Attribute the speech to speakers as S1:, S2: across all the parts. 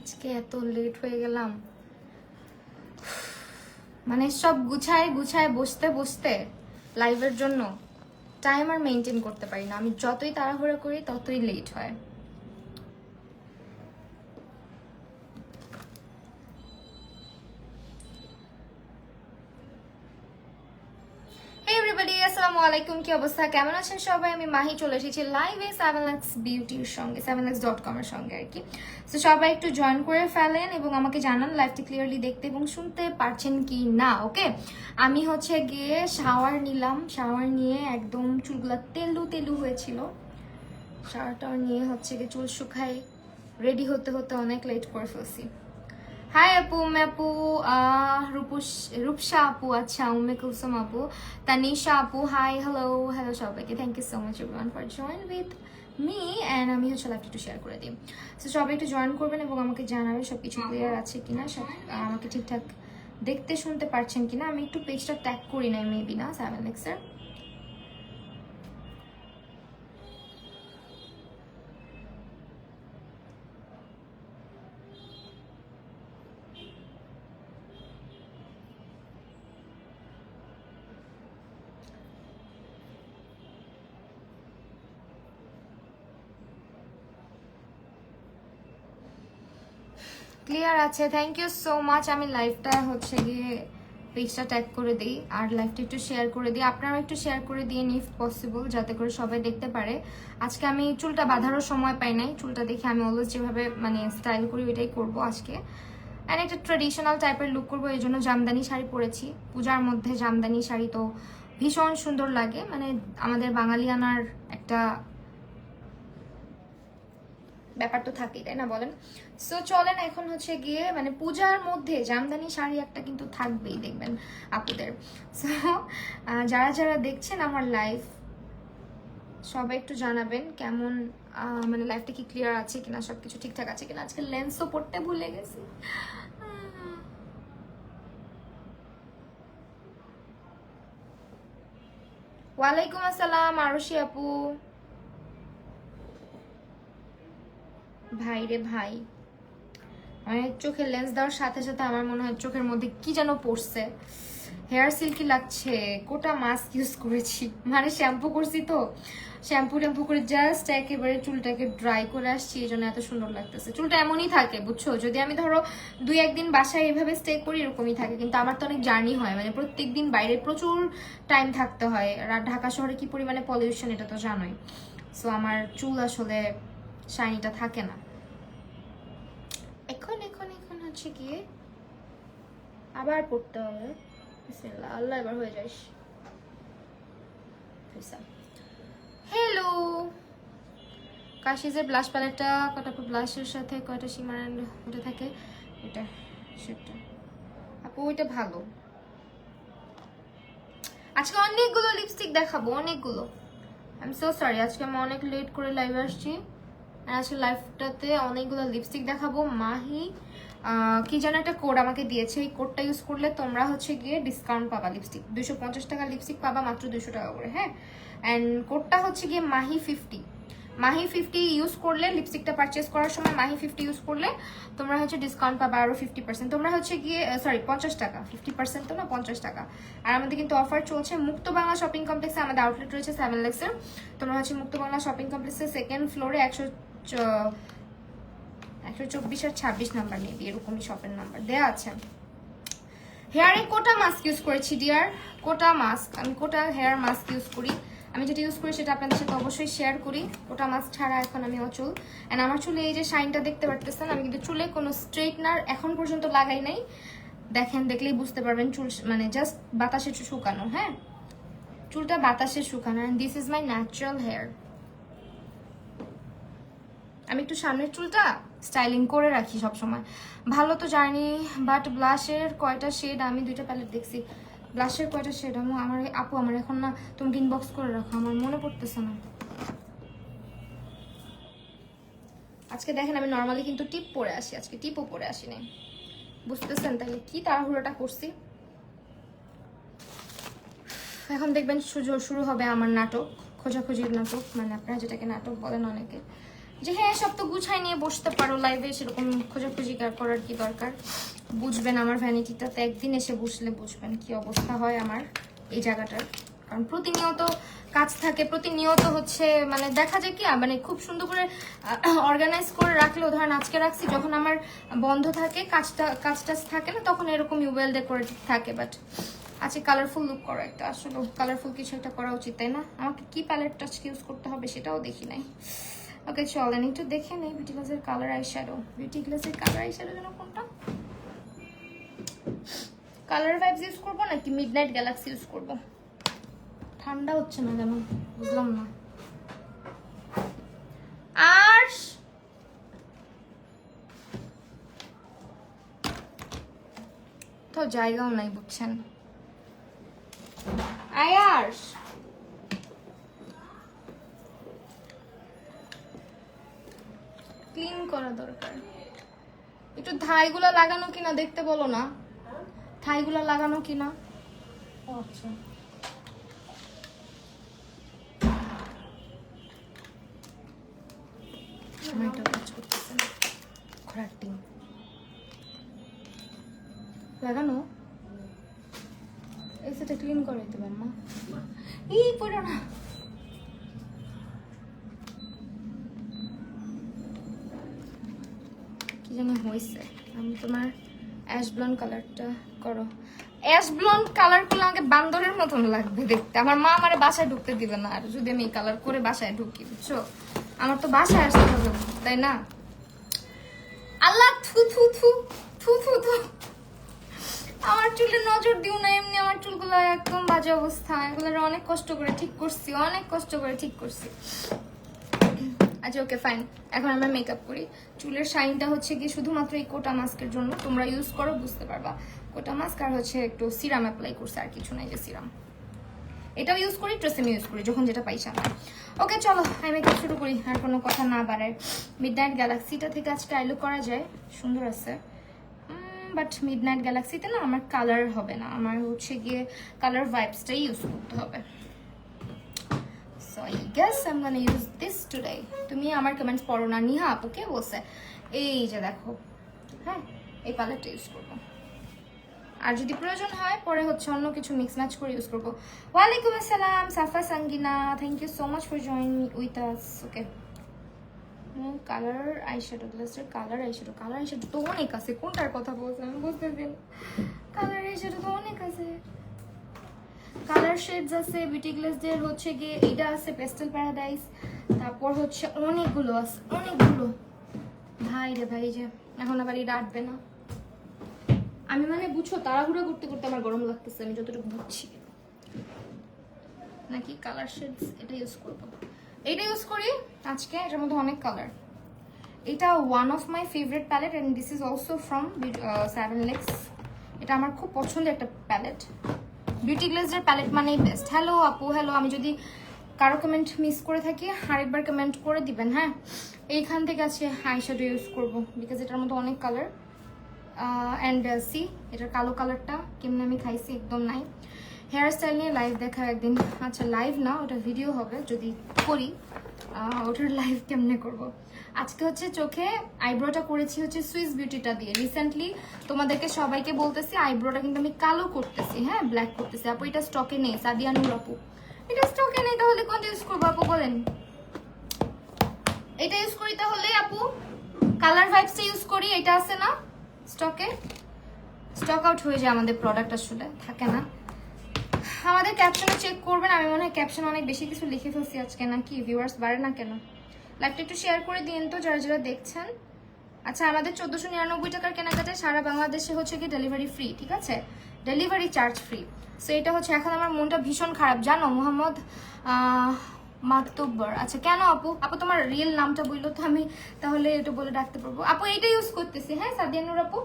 S1: আজকে এত লেট হয়ে গেলাম, মানে সব গুছায় গুছায় বসতে বসতে লাইভের জন্য টাইম আর মেনটেন করতে পারি না। আমি যতই তাড়াহুড়ো করি ততই লেট হয়। Hey everybody, আসসালামু আলাইকুম। কি অবস্থা, কেমন আছেন সবাই? আমি মাহি চলে এসেছি লাইভে 7lakhs বিউটির সঙ্গে, 7lakhs.com এর সঙ্গে আর কি। তো সবাই একটু জয়েন করে ফেলেন এবং আমাকে জানান লাইভটা ক্লিয়ারলি দেখতে এবং শুনতে পারছেন কি না। ওকে, আমি হচ্ছে গিয়ে শাওয়ার নিলাম, শাওয়ার নিয়ে একদম চুলগুলা তেলু তেলু হয়েছিল, শাওয়ারটা নিয়ে হচ্ছে গিয়ে চুল শুকাই রেডি হতে হতে অনেক লেট করে ফেলছি। হাই আপু, আপু রূপসা আপু, আচ্ছা উম্মে কুলসুম আপু, তানিশা আপু, হাই হ্যালো হ্যালো সবাইকে। Thank you so much everyone for join with me and আমি হচ্ছে লাইভটা একটু শেয়ার করে দিই। সো সবাই একটু জয়েন করবেন এবং আমাকে জানাবেন সব কিছু ক্লিয়ার আছে কিনা, সব আমাকে ঠিকঠাক দেখতে শুনতে পারছেন কিনা। আমি একটু পেজটা ট্যাগ করি নাই মেবি না 7lakhs-এর। ক্লিয়ার আছে, থ্যাংক ইউ সো মাচ। আমি লাইভটা হচ্ছে গিয়ে পেজটা ট্যাগ করে দিই আর লাইভটা একটু শেয়ার করে দিই। আপনারাও একটু শেয়ার করে দিন ইফ পসিবল, যাতে করে সবাই দেখতে পারে। আজকে আমি চুলটা বাঁধারও সময় পাই নাই, চুলটা দেখে আমি অলওয়েজ যেভাবে মানে স্টাইল করি ওইটাই করবো আজকে। অ্যান্ড একটা ট্রেডিশনাল টাইপের লুক করবো, এই জন্য জামদানি শাড়ি পরেছি। পূজার মধ্যে জামদানি শাড়ি তো ভীষণ সুন্দর লাগে, মানে আমাদের বাঙালিয়ানার একটা ব্যাপার তো থাকেই, তাই না বলেন? সো চলেন এখন হচ্ছে গিয়ে মানে পূজার মধ্যে জামদানি শাড়ি একটা কিন্তু থাকবেই দেখবেন আপুদের। সো যারা যারা দেখছেন আমার লাইভ সবাই একটু জানাবেন কেমন, মানে লাইভটা কি ক্লিয়ার আছে কিনা, সবকিছু ঠিকঠাক আছে কিনা। আজকে লেন্সও পড়তে ভুলে গেছি। ওয়ালাইকুম আসসালাম আরশি আপু। ভাই রে ভাই, মানে চোখে লেন্স দেওয়ার সাথে সাথে আমার মনে হয় চোখের মধ্যে কি যেন পড়ছে। হেয়ার সিল্কি লাগছে, কোটা মাস্ক ইউজ করেছি, মানে শ্যাম্পু করছি তো, শ্যাম্পু ট্যাম্পু করে জাস্ট একেবারে চুলটাকে ড্রাই করে আসছি, এই জন্য এত সুন্দর লাগতেছে। চুলটা এমনই থাকে বুঝছো, যদি আমি ধরো 2-1 দিন বাসায় এভাবে স্টে করি এরকমই থাকে, কিন্তু আমার তো অনেক জার্নি হয়, মানে প্রত্যেকদিন বাইরে প্রচুর টাইম থাকতে হয়। আর ঢাকা শহরে কি পরিমাণে পলিউশন এটা তো জানোই। সো আমার চুল আসলে শাইনিটা থাকে না। এখন এখন এখন হচ্ছে গিয়ে আবার পড়তে হবে। বিসমিল্লাহ, আল্লাহ এবার হয়ে যাস। হ্যালো, কাশিজের ব্লাশ প্যালেটটা কটা ব্লাশের সাথে কয়টা শিমার ওটা থাকে, এটা সেটা আপু ওইটা ভালো। আজকে অনেকগুলো লিপস্টিক দেখাবো, অনেকগুলো। আই এম সো সরি, আজকে আমি অনেক লেট করে লাইভ আসছি। আজকে লাইভটাতে অনেকগুলো লিপস্টিক দেখাবো। মাহি কি যেন একটা কোড আমাকে দিয়েছে, এই কোডটা ইউজ করলে তোমরা হচ্ছে গিয়ে ডিসকাউন্ট পাবা। লিপস্টিক 250 টাকা লিপস্টিক পাবা মাত্র 200 টাকা করে, হ্যাঁ। অ্যান্ড কোডটা হচ্ছে গিয়ে মাহি50। মাহি50 ইউজ করলে, লিপস্টিকটা পারচেস করার সময় মাহি50 ইউজ করলে তোমরা হচ্ছে ডিসকাউন্ট পাবা আরো 50%। তোমরা হচ্ছে গিয়ে সরি 50 টাকা, 50% তো না 50 টাকা। আর আমাদের কিন্তু অফার চলছে মুক্ত বাংলা শপিং কমপ্লেক্সে, আমাদের আউটলেট রয়েছে 7lakhs-এর। তোমরা হচ্ছে মুক্ত বাংলা শপিং কমপ্লেক্সের সেকেন্ড ফ্লোরে 124 আর 26 নাম্বার নেবে, এরকমই শপের নাম্বার দেওয়া আছে। হেয়ারে কোটা মাস্ক ইউজ করেছি ডিয়ার, কোটা মাস্ক। আমি কোটা হেয়ার মাস্ক ইউজ করি, আমি যেটা ইউজ করি সেটা আপনাদের সাথে অবশ্যই শেয়ার করি। কোটা মাস্ক ছাড়া এখন আমি অচল। অ্যান্ড আমার চুলে এই যে শাইনটা দেখতে পারতেছেন, আমি কিন্তু চুলে কোনো স্ট্রেটনার এখন পর্যন্ত লাগাই নাই। দেখেন, দেখলেই বুঝতে পারবেন চুল মানে জাস্ট বাতাসে শুকানো, হ্যাঁ চুলটা বাতাসে শুকানো। And this is my natural hair. আমি একটু সামনের চুলটা স্টাইলিং করে রাখি সব সময়, ভালো তো জানি। বাট ব্লাশের কয়টা শেড, আমি 2টা প্যালেট দেখছি, ব্লাশের কয়টা শেড আমার আপু আমার এখন না, তুমি ইনবক্স করে রাখো, আমার মনে পড়তেছে না। আজকে দেখেন আমি নর্মালি কিন্তু টিপ পরে আসি, আজকে টিপও পরে আসি নাই, বুঝতেছেন তাহলে কি তাড়াহুড়োটা করছি। এখন দেখবেন শুরু হবে আমার নাটক, খোঁজাখুঁজির নাটক, মানে আপনারা যেটাকে নাটক বলেন অনেকে। যে হ্যাঁ সব তো গুছাই নিয়ে বসতে পারো লাইভে, সেরকম খোঁজাখুঁজি করার কি দরকার। বুঝবেন আমার ভ্যানিটিটাতে একদিন এসে বসলে বুঝবেন কি অবস্থা হয় আমার এই জায়গাটার। কারণ প্রতিনিয়ত কাজ থাকে, প্রতিনিয়ত হচ্ছে মানে দেখা যায় কি মানে খুব সুন্দর করে অর্গানাইজ করে রাখলেও, ধরেন আজকে রাখছি, যখন আমার বন্ধ থাকে কাজটা থাকে না, তখন এরকম ওয়েল ডেকোরেটেড থাকে। বাট আজকে কালারফুল লুক করা একটা, আসলে কালারফুল কিছু একটা করা উচিত, তাই না? আমাকে কি প্যালেটটা ইউজ করতে হবে সেটাও দেখি নাই। ওকে চলেন একটু দেখে নেই বিউটি গ্লাসের কালার আই শ্যাডো। বিউটি গ্লাসের কালার আই শ্যাডো যেন কোনটা, কালার ভাইবস ইউজ করবো নাকি মিডনাইট গ্যালাক্সি ইউজ করবো? ঠান্ডা হচ্ছে না কেন বুঝলাম না। আর তো জায়গাও নাই বুঝছেন। আয়াস ক্লিন করা দরকার। একটু থাইগুলা লাগানো কিনা দেখতে বলো না, থাইগুলা লাগানো কিনা। আচ্ছা লাগানো এই সেটা ক্লিন করে দিতে পার মা। এই পড়ো না, কি যেন হয়েছে। আমি তোমার অ্যাশ ব্লন্ড কালারটা করো। অ্যাশ ব্লন্ড কালার করলে আমাকে বান্দরের মতন লাগবে দেখতে। আমার মা আমার বাসায় ঢুকতে দিবে না আর যদি আমি এই কালার করে বাসায় ঢুকি, বুঝছো? আমার তো বাসায় আসতে হবে, তাই না? আল্লাহ থু থু থু থু থু থু। আমার চুলে নজর দিও না, এমনি আমার চুলগুলো একদম বাজে অবস্থা। এগুলো অনেক কষ্ট করে ঠিক করছি, অনেক কষ্ট করে ঠিক করছি। আচ্ছা ওকে ফাইন, এখন আমরা মেকআপ করি। চুলের শাইনটা হচ্ছে কি শুধুমাত্র এই কোটা মাস্কের জন্য, তোমরা ইউজ করো বুঝতে পারবা। কোটা মাস্ক আর হচ্ছে একটু সিরাম অ্যাপ্লাই করছে, আর কিছু নাই। যে সিরাম এটাও ইউজ করি, ট্রেসেমি ইউজ করি, যখন যেটা পাইছি আমরা। ওকে চলো আমি মেকআপ শুরু করি, আর কোনো কথা না বাড়ায়। মিডনাইট গ্যালাক্সিটা থেকে আজকে আইলুক করা যায়, সুন্দর আছে। বাট মিডনাইট গ্যালাক্সিতে না আমার কালার হবে না, আমার হচ্ছে গিয়ে কালার ভাইবসটাই ইউজ করতে হবে। So I guess I'm gonna use this today. তুমি আমার কমেন্টস পড়ো না, নিহা আপু কে বলছে? এই যে দেখো, হ্যাঁ এই প্যালেটটা ইউজ করবো। আর যদি প্রয়োজন হয় পরে হচ্ছে অন্য কিছু মিক্স ম্যাচ করে ইউজ করবো। ওয়ালাইকুম আসসালাম Safa Sangina, thank you so much for join with us. Okay colour eyeshadow গ্লাসের কালার আইশ্যাডো, কালার আইশ্যাডো তো অনেক আছে, কোনটার কথা বলছে আমি বুঝতেছি না। কালার আইশ্যাডো তো অনেক আছে, কালার শেডস আছে বিউটি গ্লাসের হচ্ছে গিয়ে এটা আছে পেস্টেল প্যারাডাইস, তারপর হচ্ছে অনেকগুলো আছে, অনেকগুলো। ভাই রে ভাই, যে এখন আবার এটা আটবে না। আমি মানে বুঝছো তাড়াহুড়া করতে করতে আমার গরম লাগতেছে, আমি যতটুকু বুঝছি। নাকি কালার শেডস এটা ইউজ করবো, এটা ইউজ করি আজকে। এটার মধ্যে অনেক কালার। এটা one of my favourite palette and this is also from 7 Legs। এটা আমার খুব পছন্দের একটা প্যালেট। বিউটি গ্লেজের প্যালেট মানেই বেস্ট। হ্যালো আপু, হ্যালো। আমি যদি কারো কমেন্ট মিস করে থাকি আরেকবার কমেন্ট করে দিবেন, হ্যাঁ। এইখান থেকে আজকে আইশ্যাডো ইউজ করবো, বিকজ এটার মধ্যে অনেক কালার। অ্যান্ড সি এটার কালো কালারটা কেমনি আমি খাইছি, একদম নাই। হেয়ার স্টাইল নিয়ে লাইভ দেখা একদিন। আচ্ছা লাইভ না, ওটা ভিডিও হবে যদি করি। ওটার লাইভ কেমনে করব। আজকে হচ্ছে চোখে আইব্রোটা করেছি হচ্ছে সুইস বিউটিটা দিয়ে। রিসেন্টলি তোমাদেরকে সবাইকে বলতেছি আইব্রোটা কিন্তু আমি কালো করতেছি, হ্যাঁ ব্ল্যাক করতেছি। আপু এটা স্টকে নেই, সাদিয়া নূর আপু এটা স্টকে নেই, তাহলে কোনটা ইউজ করবো আপু বলেন? এটা ইউজ করি তাহলে আপু, কালার ভাইবসটা ইউজ করি। এটা আছে না স্টকে, স্টক আউট হয়ে যায় আমাদের প্রোডাক্ট, আসলে থাকে না। আমাদের ক্যাপশনে চেক করবেন, আমি মনে হয় ক্যাপশন অনেক বেশি কিছু লিখে ফেলছি আজকে, নাকি ভিউয়ার্স বাড়ে না কেন? লাইভটা একটু শেয়ার করে দিন তো যারা যারা দেখছেন। আচ্ছা আমাদের 1499 টাকার কেনাকাটায় সারা বাংলাদেশে হচ্ছে কি ডেলিভারি ফ্রি, ঠিক আছে? Delivery charge free. সো এটা হচ্ছে, এখন আমার মনটা ভীষণ খারাপ জানো মোহাম্মদ মাতুব্বর। আচ্ছা কেন আপু? আপু তোমার রিয়েল নামটা বললো তো আমি তাহলে এটা বলে ডাকতে পারবো। আপু এইটা ইউজ করতেছি, হ্যাঁ সাদিয়া নূর আপু।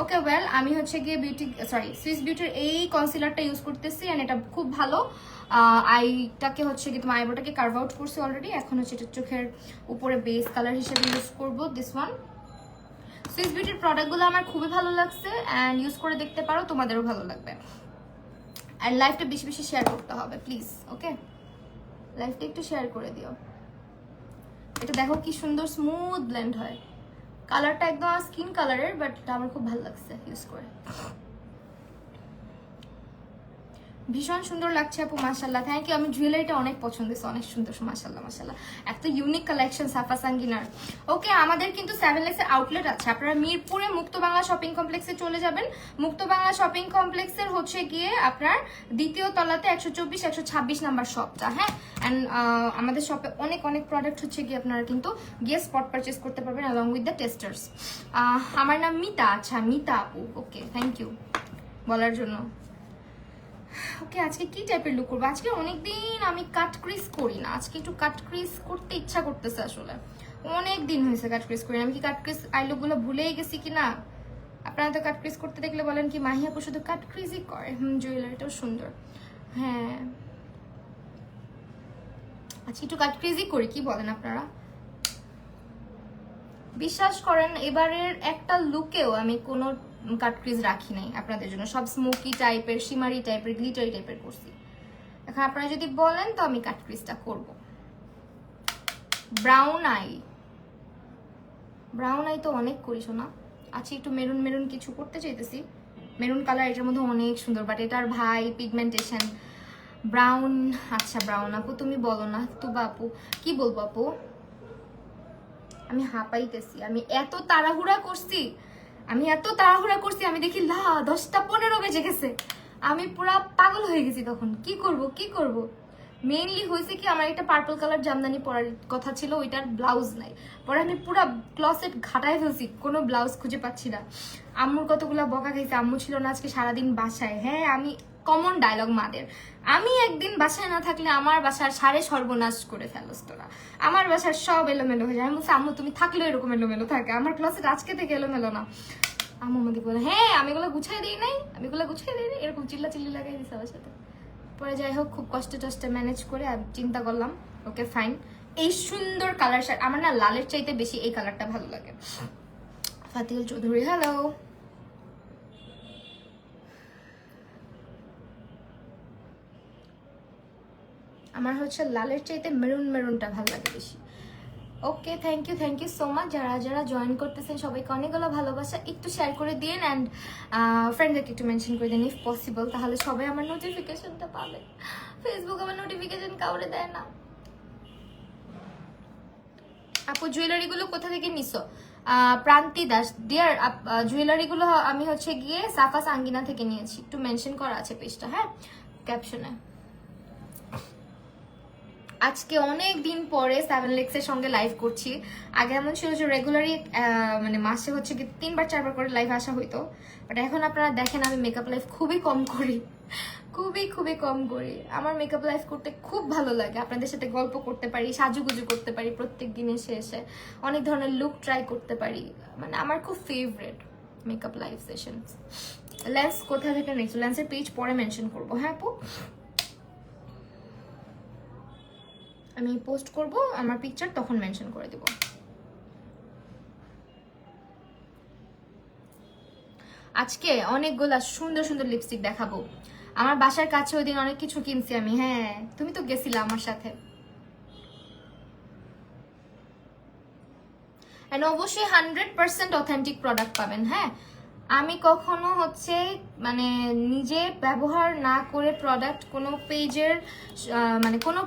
S1: ওকে ওয়েল, আমি হচ্ছে গিয়ে সুইস বিউটির এই কনসিলারটা ইউজ করতেছি, এন্ড এটা খুব ভালো। আইটাকে হচ্ছে কি তোমার আইব্রোটাকে কার্ভ আউট করছি অলরেডি, এখন হচ্ছে এটা চোখের উপরে বেস কালার হিসেবে ইউজ করবো, দিস ওয়ান। সুইস বিউটির প্রোডাক্টগুলো আমার খুবই ভালো লাগছে, অ্যান্ড ইউজ করে দেখতে পারো, তোমাদেরও ভালো লাগবে। অ্যান্ড লাইভটা বেশি বেশি শেয়ার করতে হবে প্লিজ, ওকে? লাইভটা একটু শেয়ার করে দিও। এটা দেখো কি সুন্দর স্মুথ ব্লেন্ড হয়, কালারটা একদম স্কিন কালারের, বাট এটা আমার খুব ভালো লাগছে ইউজ করে। ভীষণ সুন্দর লাগছে আপু, মাশাআল্লাহ, থ্যাংক ইউ। আমি জুয়েলারিটা অনেক পছন্দ হয়েছে, অনেক সুন্দর, মাশাআল্লাহ মাশাআল্লাহ, এত ইউনিক কালেকশন সাফা সাঙ্গিনার। ওকে, আমাদের কিন্তু 7 লেক্সের আউটলেট আছে, আপনারা মিরপুরে মুক্ত বাংলা শপিং কমপ্লেক্সে চলে যাবেন। মুক্ত বাংলা শপিং কমপ্লেক্সের হচ্ছে গিয়ে আপনার দ্বিতীয় তলাতে 124 126 নাম্বার শপটা, হ্যাঁ। অ্যান্ড আমাদের শপে অনেক অনেক প্রোডাক্ট হচ্ছে গিয়ে আপনারা কিন্তু গিয়ে স্পট পারচেস করতে পারবেন অ্যালং উইথ দ্য টেস্টার্স। আমার নাম মিতা, আচ্ছা মিতা আপু, ওকে, থ্যাংক ইউ বলার জন্য। ওকে, আজকে কি টাইপের লুক করবো? আজকে অনেকদিন আমি কাট ক্রিজ করি না, আজকে একটু কাট ক্রিজ করতে ইচ্ছা করতেছে, আসলে অনেক দিন হয়েছে কাট ক্রিজ করি না। আমি কি কাট ক্রিজ আই লুক গুলো ভুলেই গেছি কিনা? আপনারা তো কাট ক্রিজ করতে দেখলে বলেন কি মাহি আপু শুধু কাট ক্রিজই করে। জুয়েলারিটাও সুন্দর, হ্যাঁ। আচ্ছা, একটু কাট ক্রিজই করি, কি বলেন আপনারা? বিশ্বাস করেন এবারের একটা লুকেও আমি কোনো কাট ক্রিজ রাখি নাই আপনাদের জন্য, সব স্মোকি টাইপের, শিমারি টাইপের, গ্লিটারি টাইপের করছি। এখন আপনারা যদি বলেন তো আমি কাট ক্রিজটা করব। ব্রাউন আই, ব্রাউন আই তো অনেক করি শোনা। আচ্ছা, একটু মেরুন মেরুন কিছু করতে চাইতেছি, মেরুন কালার এটার মধ্যে অনেক সুন্দর, বাট এটার ভাই পিগমেন্টেশন ব্রাউন। আচ্ছা ব্রাউন আপু তুমি বলো না, তুবা আপু কি বলবো আপু, আমি হাঁপাইতেছি, আমি এত তাড়াহুড়া করছি, আমি দেখি 10টা 15 বেজে গেছে, আমি পুরা পাগল হয়ে গেছি তখন। কি করব মেইনলি হয়েছে কি, আমার একটা পার্পল কালার জামদানি পরার কথা ছিল, ওইটার ব্লাউজ নাই, পরে আমি পুরা ক্লসেট ঘাটায় ফেলছি, কোনো ব্লাউজ খুঁজে পাচ্ছি না। আম্মুর কতগুলা বকা খাইছে, আম্মু ছিল না আজকে সারাদিন বাসায়। হ্যাঁ, আমি কমন ডায়লগ মাদের, আমি একদিন বাসায় না থাকলে আমার বাসার সারে সর্বনাশ করে ফেলস তোরা, আমার বাসার সব এলোমেলো হয়ে যায়। আমি বলছি আম্মু তুমি থাকলেও এরকম এলোমেলো থাকে, আমার ক্লসেট আজকে থেকে এলোমেলো না। আম্মু আমাকে বলে হ্যাঁ আমি এগুলো গুছাই দিই নাই, এরকম চিল্লি লাগাই দিছে আমার সাথে। পরে যাই হোক খুব কষ্টে টষ্টে ম্যানেজ করে চিন্তা করলাম ওকে ফাইন, এই সুন্দর কালার শার্ট আমার না লালের চাইতে বেশি এই কালারটা ভালো লাগে। ফাতিল চৌধুরী হ্যালো, আমার হচ্ছে লালের চাইতে মেরুনটা ভালো লাগে বেশি। ওকে, থ্যাংক ইউ সো মাচ। যারা জয়েন করতেছেন সবাইকে অনেকগুলো ভালোবাসা, একটু শেয়ার করে দিন অ্যান্ড ফ্রেন্ডদেরকে একটু মেনশন করে দিন ইফ পসিবল, তাহলে সবাই আমার নোটিফিকেশনটা পাবে। ফেসবুক আমার নোটিফিকেশন কাউরে দেয় না। আপু জুয়েলারিগুলো কোথা থেকে নিছো? প্রান্তি দাস ডিয়ার, জুয়েলারিগুলো আমি হচ্ছে গিয়ে সাফা সাঙ্গিনা থেকে নিয়েছি, একটু মেনশন করা আছে পেজটা, হ্যাঁ ক্যাপশনে। আজকে অনেক দিন পরে 7 লেক্সের সঙ্গে লাইভ করছি। আগে এমন ছিল যে রেগুলারই মানে মাসে হচ্ছে কি 3বার 4বার করে লাইভ আসা হইতো, বাট এখন আপনারা দেখেন আমি মেকআপ লাইভ খুবই কম করি, খুবই কম করি। আমার মেকআপ লাইভ করতে খুব ভালো লাগে, আপনাদের সাথে গল্প করতে পারি, সাজুগুজু করতে পারি, প্রত্যেক দিন এসে অনেক ধরনের লুক ট্রাই করতে পারি, মানে আমার খুব favourite makeup live session. Lens কোথা থেকে নিচ্ছি? লেন্সের পেজ পরে মেনশন করবো, হ্যাঁ আপু আমি পোস্ট করব আমার পিকচার, তখন মেনশন করে দেব। আজকে অনেকগুলা সুন্দর সুন্দর লিপস্টিক দেখাবো, আমার বাসার কাছে ওই দিন অনেক কিছু কিনছি আমি, হ্যাঁ তুমি তো গেছিলা আমার সাথে। অবশ্যই 100% অথেন্টিক প্রোডাক্ট পাবেন, হ্যাঁ আমি কখনো হচ্ছে মানে নিজে ব্যবহার না করে প্রোডাক্ট কোনো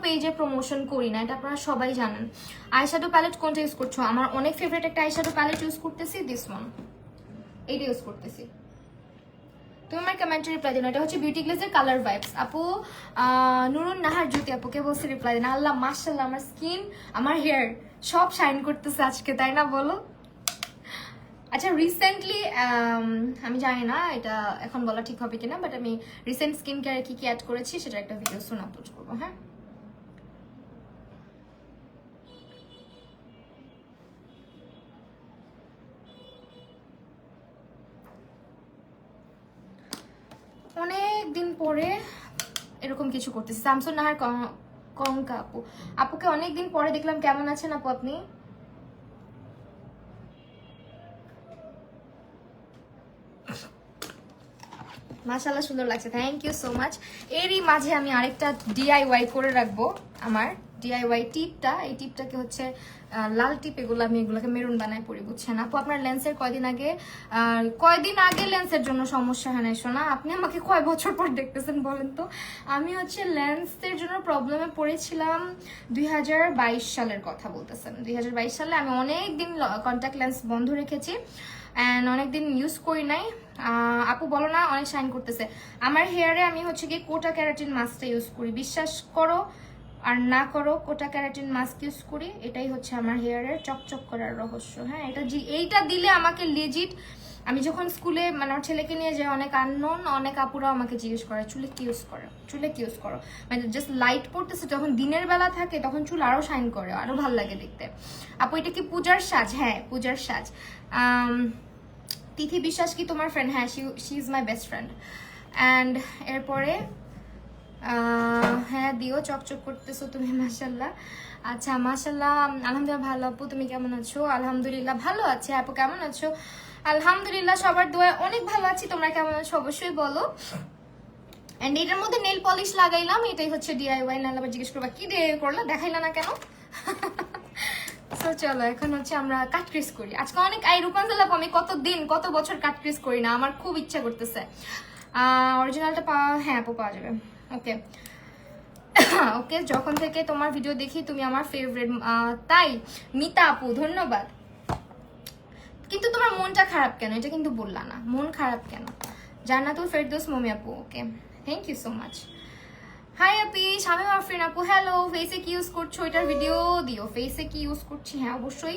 S1: পেজের প্রমোশন করি না, এটা আপনারা সবাই জানেন। আইশ্যাডো প্যালেট কোনটা ইউজ করছো? আমার অনেক ফেভারিট একটা আইশ্যাডো প্যালেট ইউজ করতেছি, দিস ওয়ান, এইটা ইউজ করতেছি। তুমি আমার কমেন্টে রিপ্লাই দিন, এটা হচ্ছে বিউটি গ্লেজের কালার ভাইবস। আপু নুরুন নাহার জ্যোতি আপুকে বলছে রিপ্লাই দিন। আল্লাহ মাশাআল্লাহ, আমার স্কিন আমার হেয়ার সব শাইন করতেছে আজকে, তাই না বলো? আচ্ছা রিসেন্টলি আমি জানি না এটা এখন বলা ঠিক হবে কিনা, বাট আমি রিসেন্ট স্কিন কেয়ারে কি অ্যাড করেছি সেটা একটা ভিডিও সুন আপলোড করবো, হ্যাঁ অনেক দিন পরে এরকম কিছু করতেছি। শামসুন নাহার কঙ্কা আপুকে অনেকদিন পরে দেখলাম, কেমন আছেন আপু আপনি? মাশাআল্লাহ সুন্দর লাগছে, থ্যাংক ইউ সো মাচ। এরই মাঝে আমি আরেকটা DIY করে রাখবো আমার ডিআইওয়াই টিপটা, এই টিপটাকে হচ্ছে লাল টিপ, এগুলো আমি এগুলোকে মেরুন বানায় পরি, বুঝছেন আপু? আপনার লেন্সের কয়দিন আগে লেন্সের জন্য সমস্যা হয় না শোনা, আপনি আমাকে কয় বছর পর দেখতেছেন বলেন তো? আমি হচ্ছে লেন্সের জন্য প্রবলেমে পড়েছিলাম 2022 সালের কথা বলতেছেন। 2022 সালে আমি অনেক দিন কন্ট্যাক্ট লেন্স বন্ধ রেখেছি অ্যান্ড অনেকদিন ইউজ করি নাই। আপু বলো না অনেক শাইন করতেছে। আমার হেয়ারে আমি হচ্ছে কি কোটা ক্যারাটিন মাস্কটা ইউজ করি, বিশ্বাস করো আর না করো, কোটা ক্যারাটিন মাস্ক ইউজ করি, এটাই হচ্ছে আমার হেয়ারের চকচক করার রহস্য। হ্যাঁ, এইটা দিলে আমাকে লিজিট, আমি যখন স্কুলে মানে আমার ছেলেকে নিয়ে যাই, অনেক আননোন অনেক আপুরা আমাকে জিজ্ঞেস করে চুলে কি ইউজ করো, চুলে কি ইউজ করো, মানে জাস্ট লাইট পড়তেছে যখন দিনের বেলা থাকে তখন চুল আরো শাইন করে, আরো ভালো লাগে দেখতে। আপু এটা কি পূজার সাজ? হ্যাঁ পূজার সাজ। তিথি বিশ্বাস কি তোমার ফ্রেন্ড? হ্যাঁ, she is my best friend. And এরপরে হ্যাঁ দিও, চকচক করতেছো তুমি, মাশাল্লাহ। আচ্ছা মাশাল্লাহ, আলহামদুলিল্লাহ ভালো। আপু তুমি কেমন আছো? আলহামদুলিল্লাহ ভালো আছে। আপু কেমন আছো? আলহামদুলিল্লাহ সবার দোয়া অনেক ভালো আছি, তোমরা কেমন আছো অবশ্যই বলো। এন্ড এটার মধ্যে নেল পলিশ লাগাইলাম, এটাই হচ্ছে ডিআইওয়াই। নাহলে আবার জিজ্ঞেস করবা কি দিয়ে করলা, দেখাইলা না কেন? সো চলো এখন হচ্ছে আমরা কাট ক্রিজ করি আজকে। অনেক রূপাঞ্জল আপু, আমি কত বছর কাট ক্রিজ করি না, আমার খুব ইচ্ছা করতেছে। অরিজিনালটা হ্যাঁ আপু পাওয়া যাবে। ওকে ওকে, যখন থেকে তোমার ভিডিও দেখি তুমি আমার ফেভারিট। তাই মিতা আপু ধন্যবাদ। কিন্তু তোমার মনটা খারাপ কেন, এটা কিন্তু বললা না, মন খারাপ কেন? জান্নাতুল ফেরদৌস মমি আপু, okay thank you so much. Hi আপি, শামিম আফরিন আপু হ্যালো। ফেসে কি ইউজ করছো, এটার ভিডিও দিও। ফেসে কি ইউজ করছি? হ্যাঁ অবশ্যই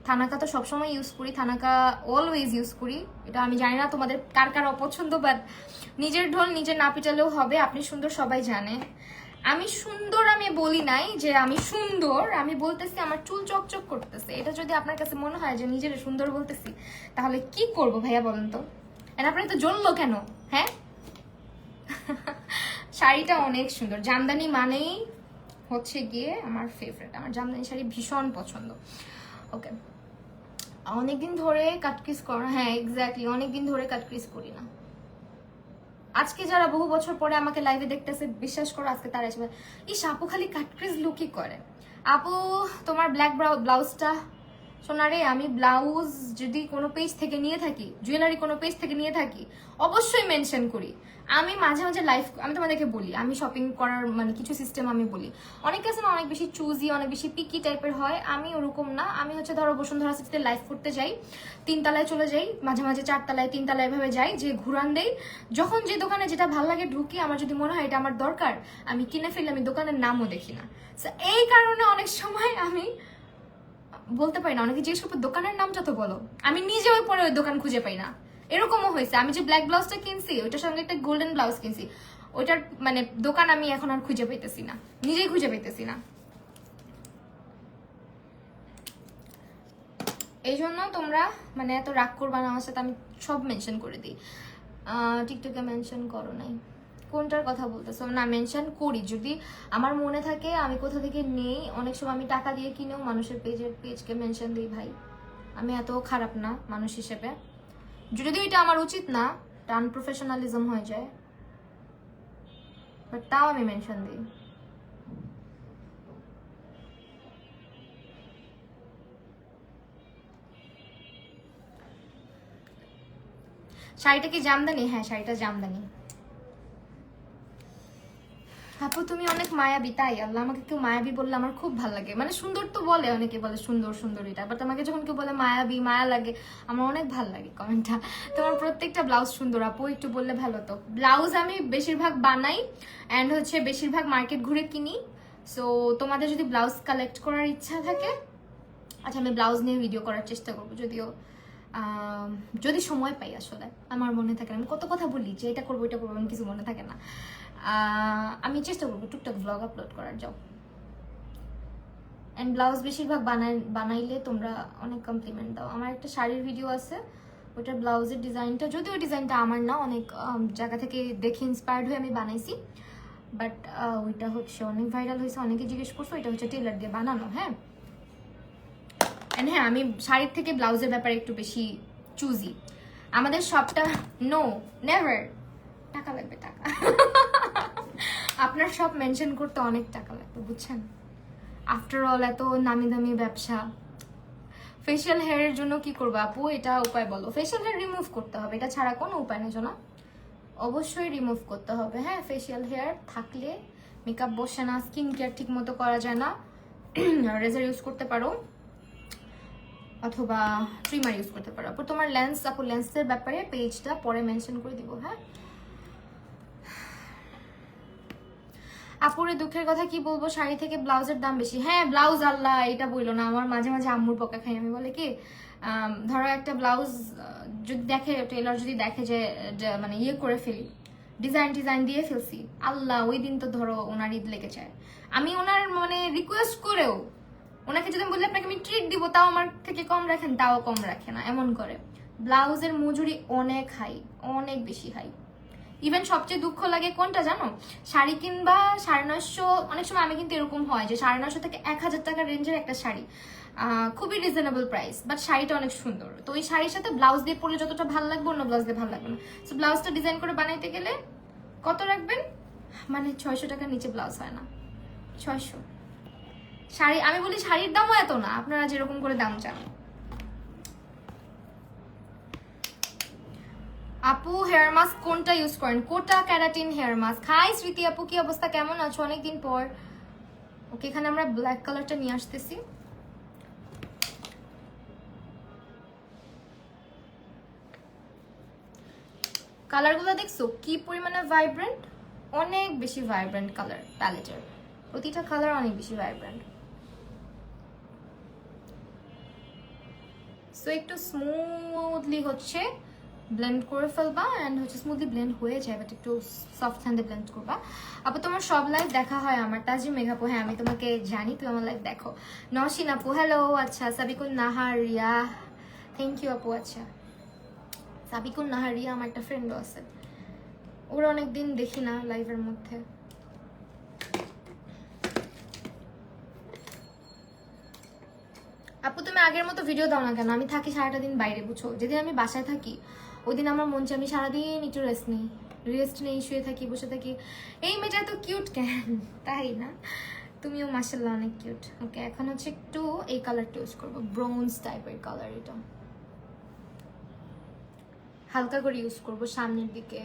S1: থানাকা তো সবসময় ইউজ করি, থানাকা অলওয়েজ ইউজ করি। এটা আমি জানি না তোমাদের কার কার অপছন্দ, বাট নিজের ঢোল নিজে না পিটালেও হবে। আপনি সুন্দর সবাই জানে, আমি সুন্দর। আমি বলি নাই যে আমি সুন্দর, আমি বলতেছি আমার চুল চকচক করতেছে। এটা যদি আপনার কাছে মনে হয় যে নিজের সুন্দর বলতেছি, তাহলে কি করব ভাইয়া বলেন তো? আপনার তো জ্বললো কেন? হ্যাঁ শাড়িটা অনেক সুন্দর, জামদানি মানেই হচ্ছে গিয়ে আমার ফেভারিট, আমার জামদানি শাড়ি ভীষণ পছন্দ। ওকে, অনেকদিন ধরে কাটক্রিজ করো? হ্যাঁ এক্স্যাক্টলি, অনেকদিন ধরে কাটক্রিজ করি না। আজকে যারা বহু বছর পরে আমাকে লাইভে দেখতেছে, বিশ্বাস করো আজকে তারা এসে ইস আপু খালি কাটক্রিজ লুকই করে। আপু তোমার ব্ল্যাক ব্লাউজটা সোনারে, আমি ব্লাউজ যদি কোনো পেজ থেকে নিয়ে থাকি, জুয়েলারি কোনো পেজ থেকে নিয়ে থাকি, অবশ্যই মেনশন করি। আমি মাঝে মাঝে লাইভ, আমি তোমাদেরকে বলি আমি শপিং করার মানে কিছু সিস্টেম আমি বলি। অনেকে আছে না অনেক বেশি চুজি, অনেক বেশি পিকি টাইপের হয়, আমি ওরকম না। আমি হচ্ছে ধরো বসুন্ধরা সিটিতে লাইভ করতে যাই, 3 তলায় চলে যাই, মাঝে মাঝে 4 তলায় 3 তলায় এভাবে যাই, যে ঘুরান দেই। যখন যে দোকানে যেটা ভালো লাগে ঢুকি, আমার যদি মনে হয় এটা আমার দরকার, আমি কিনে ফেলি, আমি দোকানের নামও দেখি না। এই কারণে অনেক সময় আমি বলতে পারি না। অনেকে জিজ্ঞেস করবো দোকানের নামটা তো বলো, আমি নিজে ওই পরে ওই দোকান খুঁজে পাই না। এরকমও হয়েছে, আমি যে ব্ল্যাক ব্লাউজটা কিনছি ওইটার সঙ্গে একটা গোল্ডেন ব্লাউজ কিনছি, ওইটার মানে দোকান আমি এখন আর খুঁজে পাইতেছি না, নিজেই খুঁজে পাইতেছি না। এই জন্য তোমরা মানে এত রাগ করবা না আমার সাথে, আমি সব মেনশন করে দিই। টিকটকে মেনশন করো নাই, কোনটার কথা বলতেছো? না মেনশন করি যদি আমার মনে থাকে, আমি কোথা থেকে নেই। অনেক সময় আমি টাকা দিয়ে কিনেও মানুষের পেজকে মেনশন দিই ভাই, আমি এত খারাপ না মানুষ হিসেবে। যদিও এটা আমার উচিত না, এটা আনপ্রফেশনালিজম হয়ে যায়, বাট তাও আমি মেনশন দিই। শাড়িটা কি জামদানি? হ্যাঁ শাড়িটা জামদানি। আপু তুমি অনেক মায়াবী। তাই? আল্লাহ, আমাকে কেউ মায়াবী বললে আমার খুব ভালো লাগে। মানে সুন্দর তো বলে, অনেকে বলে সুন্দর সুন্দর এটা, বাট আমাকে যখন কেউ বলে মায়াবী, মায়া লাগে, আমার অনেক ভালো লাগে কমেন্টটা। তোমার প্রত্যেকটা ব্লাউজ সুন্দর আপু, একটু বললে ভালো তো। ব্লাউজ আমি বেশিরভাগ বানাই অ্যান্ড হচ্ছে বেশিরভাগ মার্কেট ঘুরে কিনি। সো তোমাদের যদি ব্লাউজ কালেক্ট করার ইচ্ছা থাকে, আচ্ছা আমি ব্লাউজ নিয়ে ভিডিও করার চেষ্টা করবো, যদিও যদি সময় পাই। আসলে আমার মনে থাকে না, আমি কত কথা বলি যে এটা করবো এটা করবো, আমি কিছু মনে থাকে না। আমি চেষ্টা করবো টুকটাক ব্লগ আপলোড করার। যাও অ্যান্ড ব্লাউজ বেশিরভাগ বানাইলে তোমরা অনেক কমপ্লিমেন্ট দাও। আমার একটা শাড়ির ভিডিও আছে, ওটার ব্লাউজের ডিজাইনটা, যদিও ডিজাইনটা আমার না, অনেক জায়গা থেকে দেখে ইন্সপায়ার্ড হয়ে আমি বানাইছি, বাট ওইটা হচ্ছে অনেক ভাইরাল হয়েছে, অনেকে জিজ্ঞেস করছো। এটা হচ্ছে টেলার দিয়ে বানানো। হ্যাঁ অ্যান্ড হ্যাঁ আমি শাড়ির থেকে ব্লাউজের ব্যাপারে একটু বেশি চুজি। আমাদের সবটা নো নেভার, টাকা লাগবে টাকা। আপনার সব মেনশন করতে অনেক টাকা লাগবে বুঝছেন, আফটার অল এত নামি দামি ব্যবসা। ফেশিয়াল হেয়ারের জন্য কি করবো আপু, এটা উপায় বলো। ফেশিয়াল হেয়ার রিমুভ করতে হবে, এটা ছাড়া কোনো উপায় নেই না, অবশ্যই রিমুভ করতে হবে। হ্যাঁ, ফেশিয়াল হেয়ার থাকলে মেকআপ বসে না, স্কিন কেয়ার ঠিক মতো করা যায় না। রেজার ইউজ করতে পারো অথবা ট্রিমার ইউজ করতে পারো। আপু তোমার লেন্স, আপু লেন্সের ব্যাপারে পেজটা পরে মেনশন করে দিব। হ্যাঁ আপুরে দুঃখের কথা কি বলবো, শাড়ি থেকে ব্লাউজের দাম বেশি। হ্যাঁ ব্লাউজ, আল্লাহ এটা বললো না, আমার মাঝে মাঝে আম্মুর বকা খাই আমি। বলে কি ধরো একটা ব্লাউজ যদি দেখে, টেলার যদি দেখে যে মানে ইয়ে করে ফেলি, ডিজাইন দিয়ে ফেলছি, আল্লাহ ওই দিন তো ধরো ওনার ঈদ লেগে যায়। আমি ওনার মানে রিকোয়েস্ট করেও ওনাকে যদি বললে আপনাকে আমি ট্রিট দিব, তাও আমার থেকে কম রাখেন, তাও কম রাখে না, এমন করে। ব্লাউজের মজুরি অনেক হাই, অনেক বেশি হাই। ইভেন সবচেয়ে দুঃখ লাগে কোনটা জানো, শাড়ি কিনবা 950, অনেক সময় আমি কিন্তু এরকম হয় যে 950 থেকে 1000 টাকার রেঞ্জের একটা শাড়ি, খুবই রিজনেবল প্রাইস, বাট শাড়িটা অনেক সুন্দর। তো ওই শাড়ির সাথে ব্লাউজ দিয়ে পরলে যতটা ভালো লাগবে, অন্য ব্লাউজ দিয়ে ভালো লাগবে না। সো ব্লাউজটা ডিজাইন করে বানাইতে গেলে কত রাখবেন, মানে 600 টাকার নিচে ব্লাউজ হয় না। 600 শাড়ি, আমি বলি শাড়ির দামও এত না, আপনারা যেরকম করে দাম চান। আপু হেয়ার মাস্ক কোনটা ইউজ করেন? কোটা ক্যারাটিন হেয়ার মাস্ক। হাই স্মৃতি আপু, কি অবস্থা, কেমন আছো? অনেকদিন পর। ওকে, এখানে আমরা ব্ল্যাক কালারটা নিয়ে আসতেছি। কালারগুলো দেখছো কি পরিমাণে ভাইব্রেন্ট, অনেক বেশি ভাইব্রেন্ট কালার প্যালেটের, প্রতিটা কালার অনেক বেশি ভাইব্রেন্ট। সো একটু স্মুথলি হচ্ছে ব্লেন্ড করে ফেলবা, অ্যান্ড হচ্ছে স্মুথলি ব্লেন্ড হয়ে যায়, বাট একটু সফট হ্যান্ডে ব্লেন্ড করবা। আপু তোমার সব লাইভ দেখা হয় আমার? তাজিম মেঘাপু, হ্যাঁ আমি তোমাকে জানি, তুমি আমার লাইভ দেখো। নওশিন আপু হ্যালো, আচ্ছা। সাবিকুল নাহার রিয়া, থ্যাংক ইউ আপু। আচ্ছা সাবিকুল নাহার রিয়া আমার একটা ফ্রেন্ডও আছে, ওরা অনেকদিন দেখি না লাইভের মধ্যে। আপু তুমি আগের মতো ভিডিও দাও না কেন? আমি থাকি সারাটা দিন বাইরে, বুঝছো, যেদিন আমি বাসায় থাকি ওই দিন আমার মন চাই আমি সারাদিন একটু রেস্ট নেই, শুয়ে থাকি, বসে থাকি। এই মেয়েটা তো কিউট কেন, তাই না? তুমিও মাশাআল্লাহ অনেক কিউট। ওকে, এখন হচ্ছে একটু এই কালারটা ইউজ করবো, ব্রোঞ্জ টাইপের কালার, এটা হালকা করে ইউজ করবো সামনের দিকে,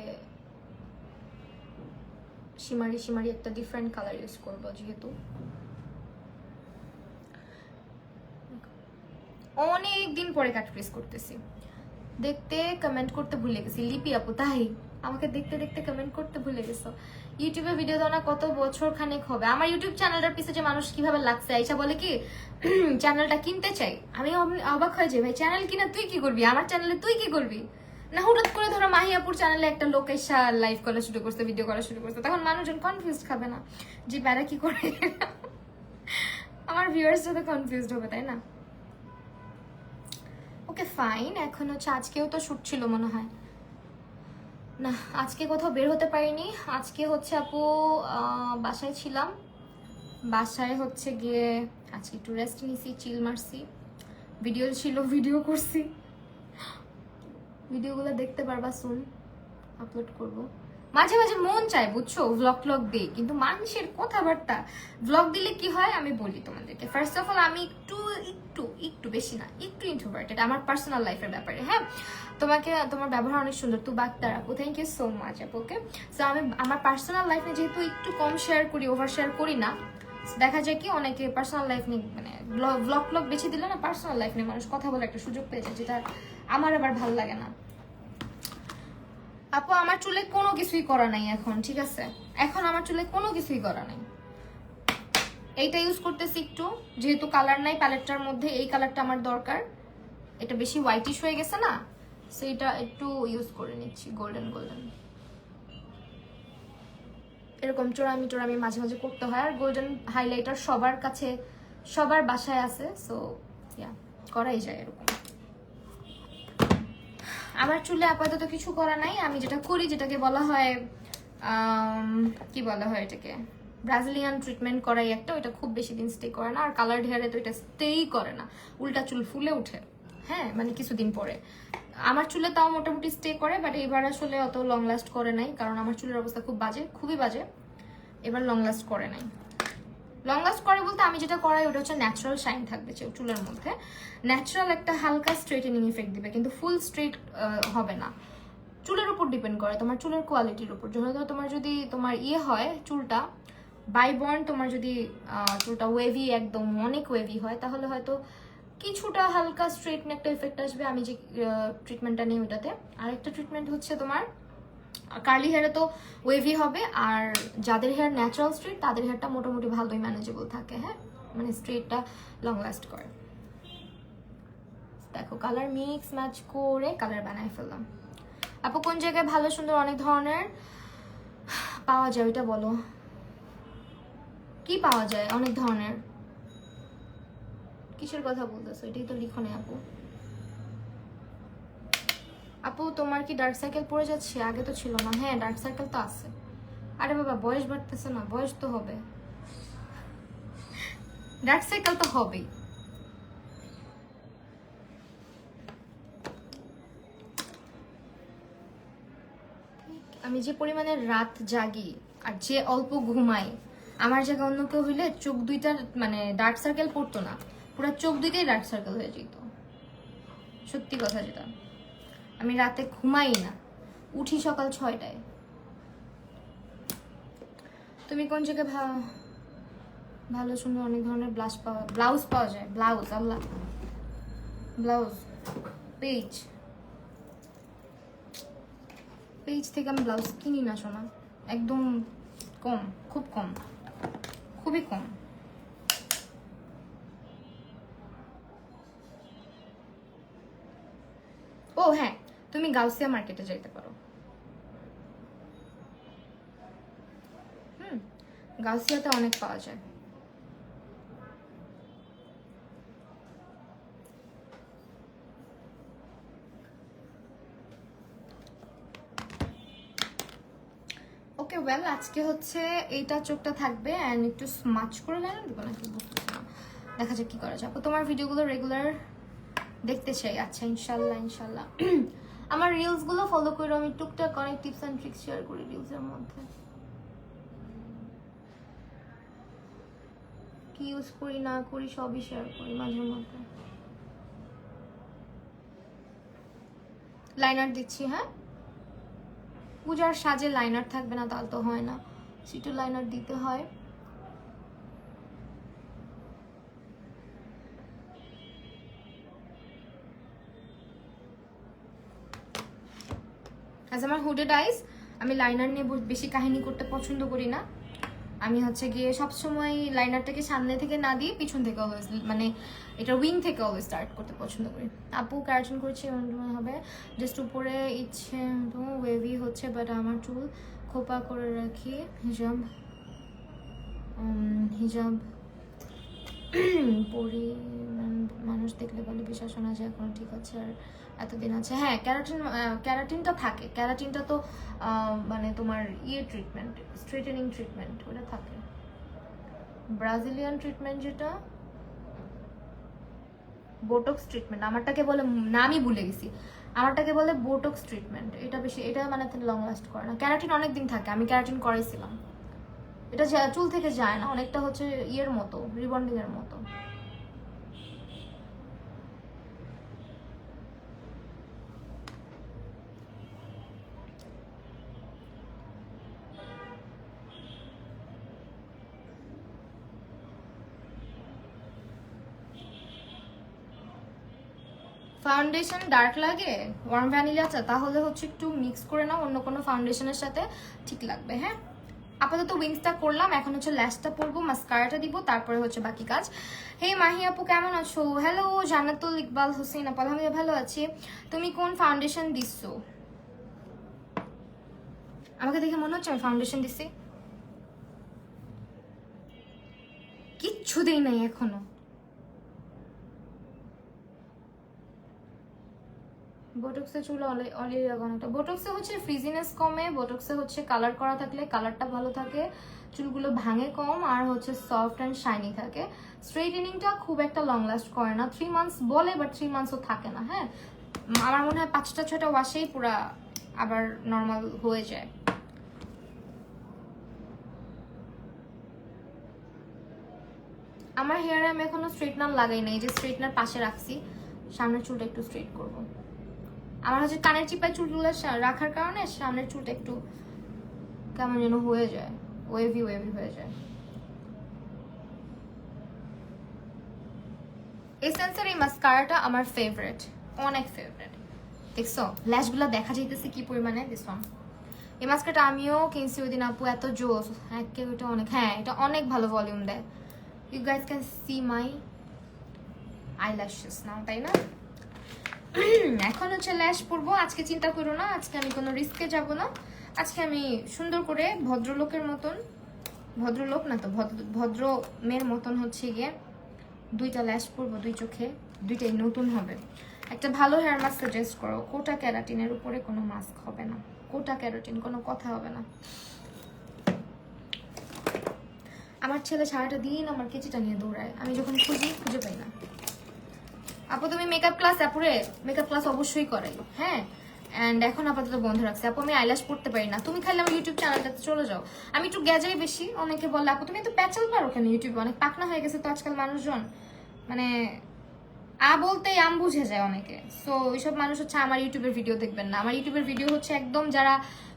S1: শিমারি একটা ডিফারেন্ট কালার ইউজ করবো, যেহেতু অনেক দিন পরে কাট প্রেস করতেছি। দেখতে কমেন্ট করতে ভুলে গেছি, লিপি আপু তাই আমাকে দেখতে দেখতে কমেন্ট করতে ভুলে গেছো। ইউটিউবে ভিডিও দাও না কত বছর খানেক হবে। আমার ইউটিউব চ্যানেলটার পিছে যে মানুষ কিভাবে লাগছে, আইসা বলে কি চ্যানেলটা কিনতে চাই, আমি অবাক হয়ে যাই, ভাই চ্যানেল কিনা তুই কি করবি, আমার চ্যানেলে তুই কি করবি? না হুঠাৎ করে ধরো মাহিয়াপুর চ্যানেলে একটা লোক এসে লাইভ করা শুরু করছে, ভিডিও করা শুরু করছে, তখন মানুষজন কনফিউজ খাবে না যে প্যারা কি করে? আমার ভিউয়ার্সরা তো কনফিউজড হবে, তাই না? ওকে ফাইন, এখন হচ্ছে আজকেও তো শুট ছিল মনে হয় না, আজকে কোথাও বের হতে পারিনি। আজকে হচ্ছে আপু বাসায় ছিলাম, বাসায় হচ্ছে গিয়ে আজকে একটু রেস্ট নিছি, চিল মারছি, ভিডিও ছিল ভিডিও করছি, ভিডিওগুলো দেখতে পারবা, সুন আপলোড করব। মাঝে মাঝে মন চায় বুঝছো ভ্লগ দিই, কিন্তু মানুষের কথাবার্তা ভ্লগ দিলে কি হয় আমি বলি তোমাদেরকে। ফার্স্ট অফ অল আমি একটু বেশি না, একটু ইন্ট্রোভার্টেড আমার পার্সোনাল লাইফের ব্যাপারে। হ্যাঁ, তোমার ব্যবহার অনেক সুন্দর, তু বাক্তার আপু, থ্যাংক ইউ সো মাচ আপু। ওকে, সো আমি আমার পার্সোনাল লাইফে যেহেতু একটু কম শেয়ার করি, ওভার শেয়ার করি না, দেখা যায় কি অনেকে পার্সোনাল লাইফ নিয়ে মানে ব্লগ বেছে দিলে না, পার্সোনাল লাইফ নিয়ে মানুষ কথা বলে একটা সুযোগ পেয়ে যায়, যেটা আমার আবার ভালো লাগে না। আপু আমার চুলে কোনো কিছুই করা নাই এখন, ঠিক আছে? এখন আমার চুলে কোনো কিছুই করা নাই। এইটা ইউজ করতেছি একটু, যেহেতু কালার নাই প্যালেটটার মধ্যে, এই কালারটা আমার দরকার, এটা বেশি হোয়াইটিশ হয়ে গেছে না, সো এটা একটু ইউজ করে নিচ্ছি, গোল্ডেন এরকম চোরামি মাঝে মাঝে করতে হয়। আর গোল্ডেন হাইলাইটার সবার কাছে, সবার বাসায় আছে, সো ইয়া করাই যায় এরকম। আমার চুলে আপাতত কিছু করা নাই, আমি যেটা করি, যেটাকে বলা হয় কি বলা হয় এটাকে, ব্রাজিলিয়ান ট্রিটমেন্ট করাই একটা, ওইটা খুব বেশি দিন স্টে করে না, আর কালার হেয়ারে তো এটা স্টেই করে না, উল্টা চুল ফুলে উঠে। হ্যাঁ, মানে কিছুদিন পরে। আমার চুলে তাও মোটামুটি স্টে করে, বাট এবার আসলে অত লং লাস্ট করে নাই, কারণ আমার চুলের অবস্থা খুব বাজে, খুবই বাজে। এবার লং লাস্ট করে নাই। লং লাস্ট করে বলতে আমি যেটা করাই ওটা হচ্ছে ন্যাচারাল শাইন থাকবে চুলের মধ্যে, ন্যাচারাল একটা হালকা স্ট্রেটেনিং ইফেক্ট দিবে, কিন্তু ফুল স্ট্রেট হবে না। চুলের উপর ডিপেন্ড করে, তোমার চুলের কোয়ালিটির উপর। যেহেতু তোমার যদি তোমার হয় চুলটা বাইবর্ন, তোমার যদি চুলটা ওয়েভি, একদম অনেক ওয়েভি হয়, তাহলে হয়তো কিছুটা হালকা স্ট্রেটন একটা ইফেক্ট আসবে আমি যে ট্রিটমেন্টটা নিই ওটাতে। আরেকটা ট্রিটমেন্ট হচ্ছে তোমার কার্লি হেয়ারে তো ওয়েভি হবে, আর যাদের হেয়ার ন্যাচারাল স্ট্রেট তাদের হেয়ারটা মোটামুটি ভালোই ম্যানেজেবল থাকে। হ্যাঁ, মানে স্ট্রেটটা লং লাস্ট করে। দেখো কালার মিক্স ম্যাচ করে কালার বানাই ফেললাম। আপু কোন জায়গায় ভালো সুন্দর অনেক ধরনের পাওয়া যায় ওইটা বলো, কি পাওয়া যায় অনেক ধরনের, কিসের কথা বলতেছো এটাই তো লিখো না আপু। আপু তোমার কি ডার্ক সার্কেল পড়ে যাচ্ছে? আগে তো ছিল না। হ্যাঁ ডার্ক সার্কেল তো আছে। আরে বাবা বয়স বাড়তেছে না, বয়স তো হবে, ডার্ক সার্কেল তো হবেই। আমি যে পরিমাণে রাত জাগি আর যে অল্প ঘুমাই, আমার জায়গায় অন্য কেউ হইলে চোখ দুইটার মানে ডার্ক সার্কেল পড়তো না, পুরো চোখ দুইটাই ডার্ক সার্কেল হয়ে যেত। সত্যি কথা যেটা, আমি রাতে ঘুমাই না, উঠি সকাল 6টায়। তুমি কোন জায়গায় ভালো সুন্দর অনেক ধরনের ব্লাউজ পাওয়া যায়? ব্লাউজ আল্লাহ, ব্লাউজ পেজ থেকে আমি ব্লাউজ কিনি না সোনা, একদম কম, খুব কম, খুবই কম। ও হ্যাঁ, তুমি গাউসিয়া মার্কেটে যাইতে পারো। গাউসিয়াতে অনেক পাওয়া যায়। ওকে ওয়েল, আজকে হচ্ছে এইটা চোখটা থাকবে অ্যান্ড একটু স্মাচ করে লাইন দেবো নাকি বুঝতেছি না, দেখা যাক কি করা যায়। আপু তোমার ভিডিওগুলো রেগুলার দেখতে চাই। আচ্ছা ইনশাল্লাহ ইনশাল্লাহ। আমার রিলসগুলো ফলো করে আমি টুকটাক অনেক টিপস অ্যান্ড ট্রিক্স শেয়ার করি রিলসের মধ্যে। কি ইউজ করি না করি সবই শেয়ার করি মাঝে মধ্যে। লাইনার দিচ্ছি। হ্যাঁ, পূজার সাজে লাইনার থাকবে না তাহলে তো হয় না, সিটু লাইনার দিতে হয়। আমার হুডেড আইস, আমি লাইনার নিয়ে বেশি কাহিনী করতে পছন্দ করি না। আমি হচ্ছে গিয়ে সবসময় লাইনারটাকে সামনে থেকে না দিয়ে পিছন থেকে অলওয়েজ, মানে এটা উইং থেকে অলওয়েজ স্টার্ট করতে পছন্দ করি। আপু ক্যারাটিন করছি হবে, জাস্ট উপরে ইচ্ছে তো ওয়েভি হচ্ছে, বাট আমার চুল খোপা করে রাখি। হিজাব হিজাব পরি, মানুষ দেখলে বলে বিশ্বাস শোনা যায় এখনো ঠিক আছে আর এতদিন আছে। হ্যাঁ ক্যারাটিনটা থাকে, ক্যারাটিনটা তো মানে তোমার ট্রিটমেন্ট, স্ট্রেটেনিং ট্রিটমেন্ট ওটা থাকে। ব্রাজিলিয়ান ট্রিটমেন্ট যেটা বোটক্স ট্রিটমেন্ট, আমারটাকে বলে, নামই ভুলে গেছি, আমারটাকে বলে বোটক্স ট্রিটমেন্ট। এটা বেশি, এটা মানে লং লাস্ট করে না। ক্যারাটিন অনেক দিন থাকে, আমি ক্যারাটিন করাইছিলাম। এটা চুল থেকে যায় না, অনেকটা হচ্ছে মতো, রিবন্ডিং এর মতো। ফাউন্ডেশন ডার্ক লাগে, ওয়ার্ম ভ্যানিলা চা, তাহলে হচ্ছে একটু মিক্স করে নাও অন্য কোনো ফাউন্ডেশনের সাথে, ঠিক লাগবে। হ্যাঁ, আপাতত উইংসটা করলাম, এখন হচ্ছে ল্যাশটা পরবো, মাস্কারাটা দিব, তারপরে হচ্ছে বাকি কাজ। হে মাহি আপু কেমন আছো? হ্যালো জান্নাতুল ইকবাল হোসেন আপু, আলহামদুলিল্লাহ ভালো আছি। তুমি কোন ফাউন্ডেশন দিচ্ছো? আমাকে দেখে মনে হচ্ছে আমি ফাউন্ডেশন দিচ্ছি? কিচ্ছু দেই নাই এখনো। বোটক্সে চুল অলি লাগানোটা, বোটক্সে হচ্ছে ফ্রিজিনেস কমে, বোটক্সে হচ্ছে কালার করা থাকলে কালারটা ভালো থাকে, চুলগুলো ভাঙে কম, আর হচ্ছে সফট অ্যান্ড শাইনি থাকে। স্ট্রেটেনিংটা খুব একটা লং লাস্ট করে না, 3 মান্থস বলে, বাট 3 মান্থসও থাকে না। হ্যাঁ, আমার মনে হয় 5টা 6টা ওয়াশেই পুরা আবার নর্মাল হয়ে যায়। আমার হেয়ারে আমি এখনো স্ট্রেটনার লাগাই নাই, যে স্ট্রেটনার পাশে রাখছি, সামনের চুলটা একটু স্ট্রেট করব। আমার হচ্ছে কানের চিপায় চুলগুলো রাখার কারণে সামনের চুলটা একটু কেমন যেন হয়ে যায়, ওয়েভি ওয়েভি হয়ে যায়। এসেন্সের এই মাস্কারাটা আমার ফেভারিট, অনেক ফেভারিট। দেখছো ল্যাশগুলো দেখা যাইতেছে কি পরিমাণে। দিস ওয়ান, এই মাস্কারাটা আমিও কিনছি ওই দিন আপু, এত জোস। হ্যাঁ এটা অনেক, হ্যাঁ এটা অনেক ভালো ভলিউম দেয়। You guys can see my eyelashes নাও, তাই না? এখন হচ্ছে ল্যাশ পরবো। আজকে চিন্তা করো না, আজকে আমি কোনো রিস্কে যাব না। আজকে আমি সুন্দর করে ভদ্রলোকের মতন, ভদ্রলোক না তো ভদ্র মেয়ের মতন হচ্ছে গিয়ে দুইটা ল্যাশ পরবো, দুই চোখে, দুইটাই নতুন হবে। একটা ভালো হেয়ার মাস্ক সাজেস্ট করো। কোটা ক্যারাটিনের উপরে কোনো মাস্ক হবে না, কোটা ক্যারাটিন কোনো কথা হবে না। আমার ছেলে সারাটা দিন আমার কেচিটা নিয়ে দৌড়ায়, আমি যখন খুঁজে পাই না। আপু তুমি মেকআপ ক্লাস, আপুরে মেকআপ ক্লাস অবশ্যই করাই, হ্যাঁ। অ্যান্ড এখন আপাতত বন্ধ রাখছি আপু, আমি আইল্যাশ পড়তে পারি না। তুমি খালি আমার ইউটিউব চ্যানেলটাতে চলে যাও। আমি একটু গ্যাজাই বেশি, অনেকে বলে আপু তুমি তো প্যাচাল পারো কেন ইউটিউবে, অনেক পাকনা হয়ে গেছে তো আজকাল মানুষজন, মানে বলতেই আম বুঝে যায় অনেকে। সো ওইসব মানুষ হচ্ছে আমার ইউটিউবের ভিডিও দেখবেন না। আমার ইউটিউবের ভিডিও হচ্ছে একদম যারা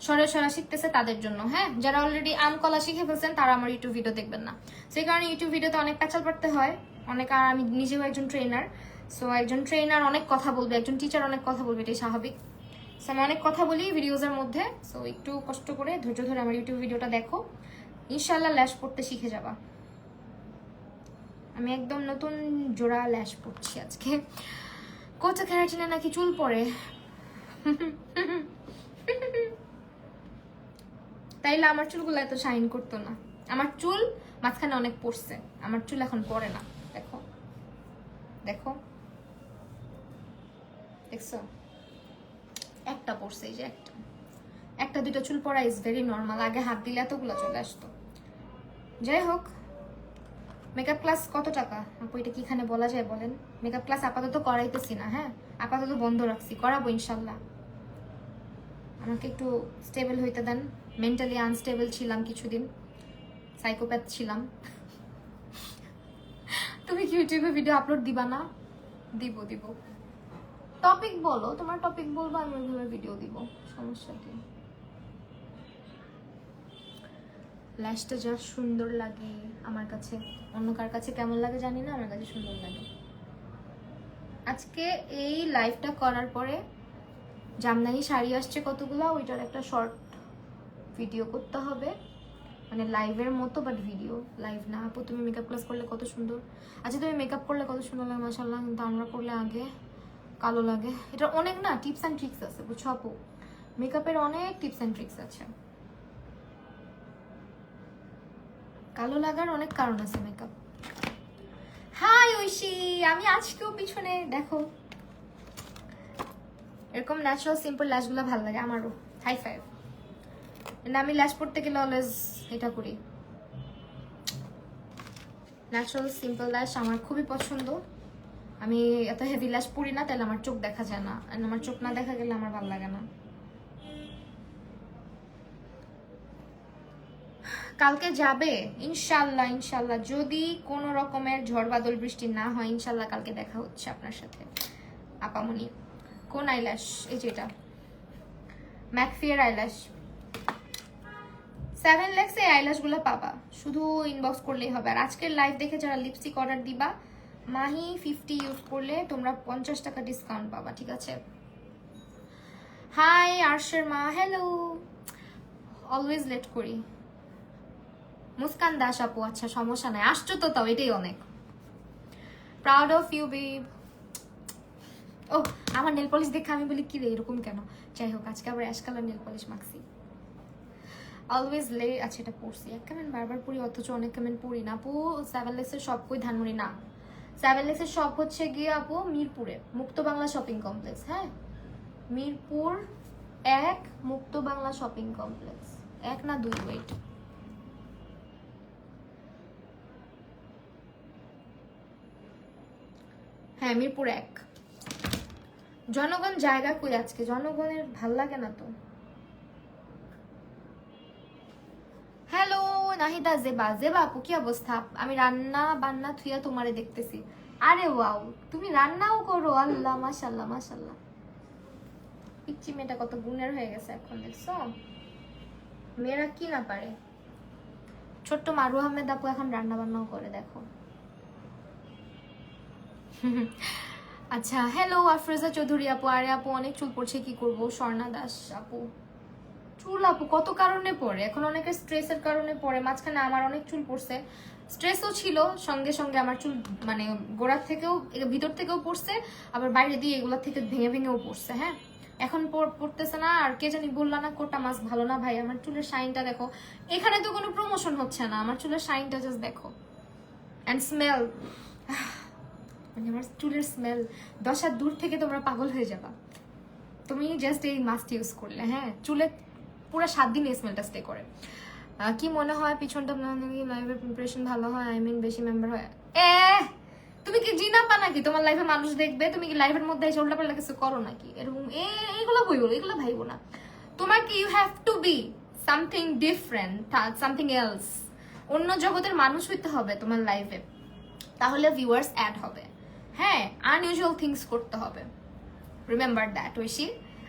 S1: সরা শিখতেছে তাদের জন্য, হ্যাঁ। যারা অলরেডি আম কলা শিখে ফেলছেন তারা আমার ইউটিউব ভিডিও দেখবেন না। সেই কারণে ইউটিউব ভিডিওতে অনেক প্যাচাল পারতে হয় অনেক। আর আমি নিজেও একজন ট্রেনার, সো একজন ট্রেনার অনেক কথা বলবে, একজন টিচার অনেক কথা বলবে, এটাই স্বাভাবিক। সো আমি অনেক কথা বলি ভিডিওজের মধ্যে। সো একটু কষ্ট করে ধৈর্য ধরে আমার ইউটিউব ভিডিওটা দেখো, ইনশাল্লাহ ল্যাশ পড়তে শিখে যাবা। আমি একদম নতুন জোড়া ল্যাশ পড়ছি আজকে। কোটা ক্যারাটিনে নাকি চুল পড়ে, তাইলে আমার চুলগুলো এত শাইন করতো না। আমার চুল মাঝখানে অনেক পড়ছে, আমার চুল এখন পড়ে না। দেখো দেখো, দেখছো একটা পড়ছে, এই যে একটা দুটো চুল পড়া ইজ ভেরি নর্মাল। আগে হাত দিলে এতগুলো চলে আসতো। যাই হোক, মেকআপ ক্লাস কত টাকা আপু, এটা কি এখানে বলা যায় বলেন? মেকআপ ক্লাস আপাতত করাইতেছি না, হ্যাঁ আপাতত বন্ধ রাখছি, করাবো ইনশাল্লাহ। আমাকে একটু স্টেবল হইতে দেন। মেন্টালি আনস্টেবল ছিলাম কিছুদিন, সাইকোপ্যাথ ছিলাম। তুমি কি ইউটিউবে ভিডিও আপলোড দিবা না? দিব দিব, টপিক বলো, তোমার টপিক বলবো, আমি ওইভাবে ভিডিও দিব, সমস্যা কি? ল্যাশটা যা সুন্দর লাগে আমার কাছে, অন্য কার কাছে কেমন লাগে জানি না, আমার কাছে সুন্দর লাগে। আজকে এই লাইভটা করার পরে জামদানি শাড়ি আসছে কতগুলো, ওইটার একটা শর্ট ভিডিও করতে হবে, মানে লাইভের মতো, বাট ভিডিও লাইভ না। আপু তুমি মেকআপ ক্লাস করলে কত সুন্দর। আচ্ছা তুমি মেকআপ করলে কত সুন্দর লাগে মাশাআল্লাহ, কিন্তু আমরা করলে আগে কালো লাগে। এটা অনেক না টিপস অ্যান্ড ট্রিক্স আছে, বুঝছো আপু, মেকআপের অনেক টিপস অ্যান্ড ট্রিক্স আছে। কালো লাগার অনেক কারণ আছে মেকআপ। হাই ঐশী, আমি আজকেও পিছনে দেখো, এরকম ন্যাচারাল সিম্পল ল্যাশগুলো ভালো লাগে আমারও। High five. আমি ল্যাশ পড়তে গেলে অলওয়েজ এটা করি, ন্যাচারাল সিম্পল ল্যাশ আমার খুবই পছন্দ। আমি এত হেভি ল্যাশ পরি না, তাহলে আমার চোখ দেখা যায় না, আর আমার চোখ না দেখা গেলে আমার ভালো লাগে না। কালকে যাবে ইনশাল্লাহ, ইনশাল্লাহ যদি কোনো রকমের ঝড় বাদল বৃষ্টি না হয়, ইনশাল্লাহ কালকে দেখা হচ্ছে আপনার সাথে আপামনি। কোন আইল্যাশ? এই যেটা ম্যাকফিয়ার আইল্যাশ, 7 lakhs এই আইল্যাশগুলো পাবা, শুধু ইনবক্স করলেই হবে। আর আজকের লাইভ দেখে যারা লিপস্টিক অর্ডার দিবা, মাহি 50 ইউজ করলে তোমরা 50 টাকা ডিসকাউন্ট পাবা, ঠিক আছে? হাই আরশের মা, হ্যালো। অলওয়েজ লেট করি। মুস্কান দাস আপু, আচ্ছা সমস্যা নাই, আসছো তো, তাও এটাই অনেক। Proud of you babe. ও আমার নেল পলিশ দেখে আমি বলি কি রে এরকম কেন। যাই হোক, আজকে আবার অ্যাশ কালার নেল পলিশ মাখছি। অলওয়েজ লে, আচ্ছা এটা পড়ছি, এক কমেন্ট বারবার পড়ি অথচ অনেক কমেন্ট পড়ি না আপু। 7 lakhs সব কই ধানমন্ডি না, 7 lakhs সব হচ্ছে গিয়ে আপু মিরপুরে মুক্ত বাংলা শপিং কমপ্লেক্স, হ্যাঁ মিরপুর 1 মুক্ত বাংলা শপিং কমপ্লেক্স, 1 না 2, ওয়েট, হ্যাঁ মিরপুর 1। জনগণ জায়গা কই আজকে, জনগণের ভাল লাগে না তো। হ্যালো নাহি নাহিদা জেবা, জেবা আপু কি অবস্থা? আমি রান্না বান্না থুইয়া তোমারে দেখতেছি। আরে ওয়াও, তুমি রান্নাও করো, আল্লাহ মাশাল্লাহ মাশাল্লাহ। পিচ্চি মেয়েটা কত গুণের হয়ে গেছে এখন, দেখছো মেয়েরা কি না পারে। ছোট্ট মারু আহমেদ আপু এখন রান্না বান্নাও করে, দেখো। আচ্ছা, হ্যালো আফরোজা চৌধুরী আপু। আরে আপু অনেক চুল পড়ছে, কি করব? স্বর্ণা দাস আপু, চুল আপু কত কারণে পড়ে, এখন অনেকের স্ট্রেসের কারণে পড়ে। মাঝখানে আমার অনেক চুল পড়ছে, স্ট্রেসও ছিল, সঙ্গে সঙ্গে আমার চুল মানে গোড়ার থেকেও ভিতর থেকেও পড়ছে, আবার বাইরে দিয়ে এগুলা থেকে ভেঙে ভেঙেও পড়ছে। হ্যাঁ, এখন পড়তেছে না। আর কে জানি বললা না কোটা মাছ ভালো না ভাই, আমার চুলের শাইনটা দেখো। এখানে তো কোনো প্রমোশন হচ্ছে না, আমার চুলের শাইনটা জাস্ট দেখো। অ্যান্ড স্মেল, মানে আমার চুলের স্মেল 10 হাত দূর থেকে তোমরা পাগল হয়ে যাবা। তুমি জাস্ট এই মাস্ক ইউজ করলে, হ্যাঁ, চুলে পুরো 7 দিন এই স্মেলটা স্টে করে। কি মনে হয় পিছনটা লাইভের প্রিপারেশন ভালো হয়? আই মিন বেশি মেম্বার হয়? তুমি কি জিনা পা নাকি তোমার লাইভে মানুষ দেখবে? তুমি কি লাইভের মধ্যে এসে উল্টাপাল্টা কিছু করো নাকি? এরকম এইগুলো বইবো, এগুলো ভাইবো না। তোমাকে you have to be something different, something else. অন্য জগতের মানুষ হইতে হবে তোমার লাইভে, তাহলে ভিউয়ার্স অ্যাড হবে। হ্যাঁ, আনইউজুয়াল থিংস করতে হবে, রিমেম্বার দ্যাট ঐশী।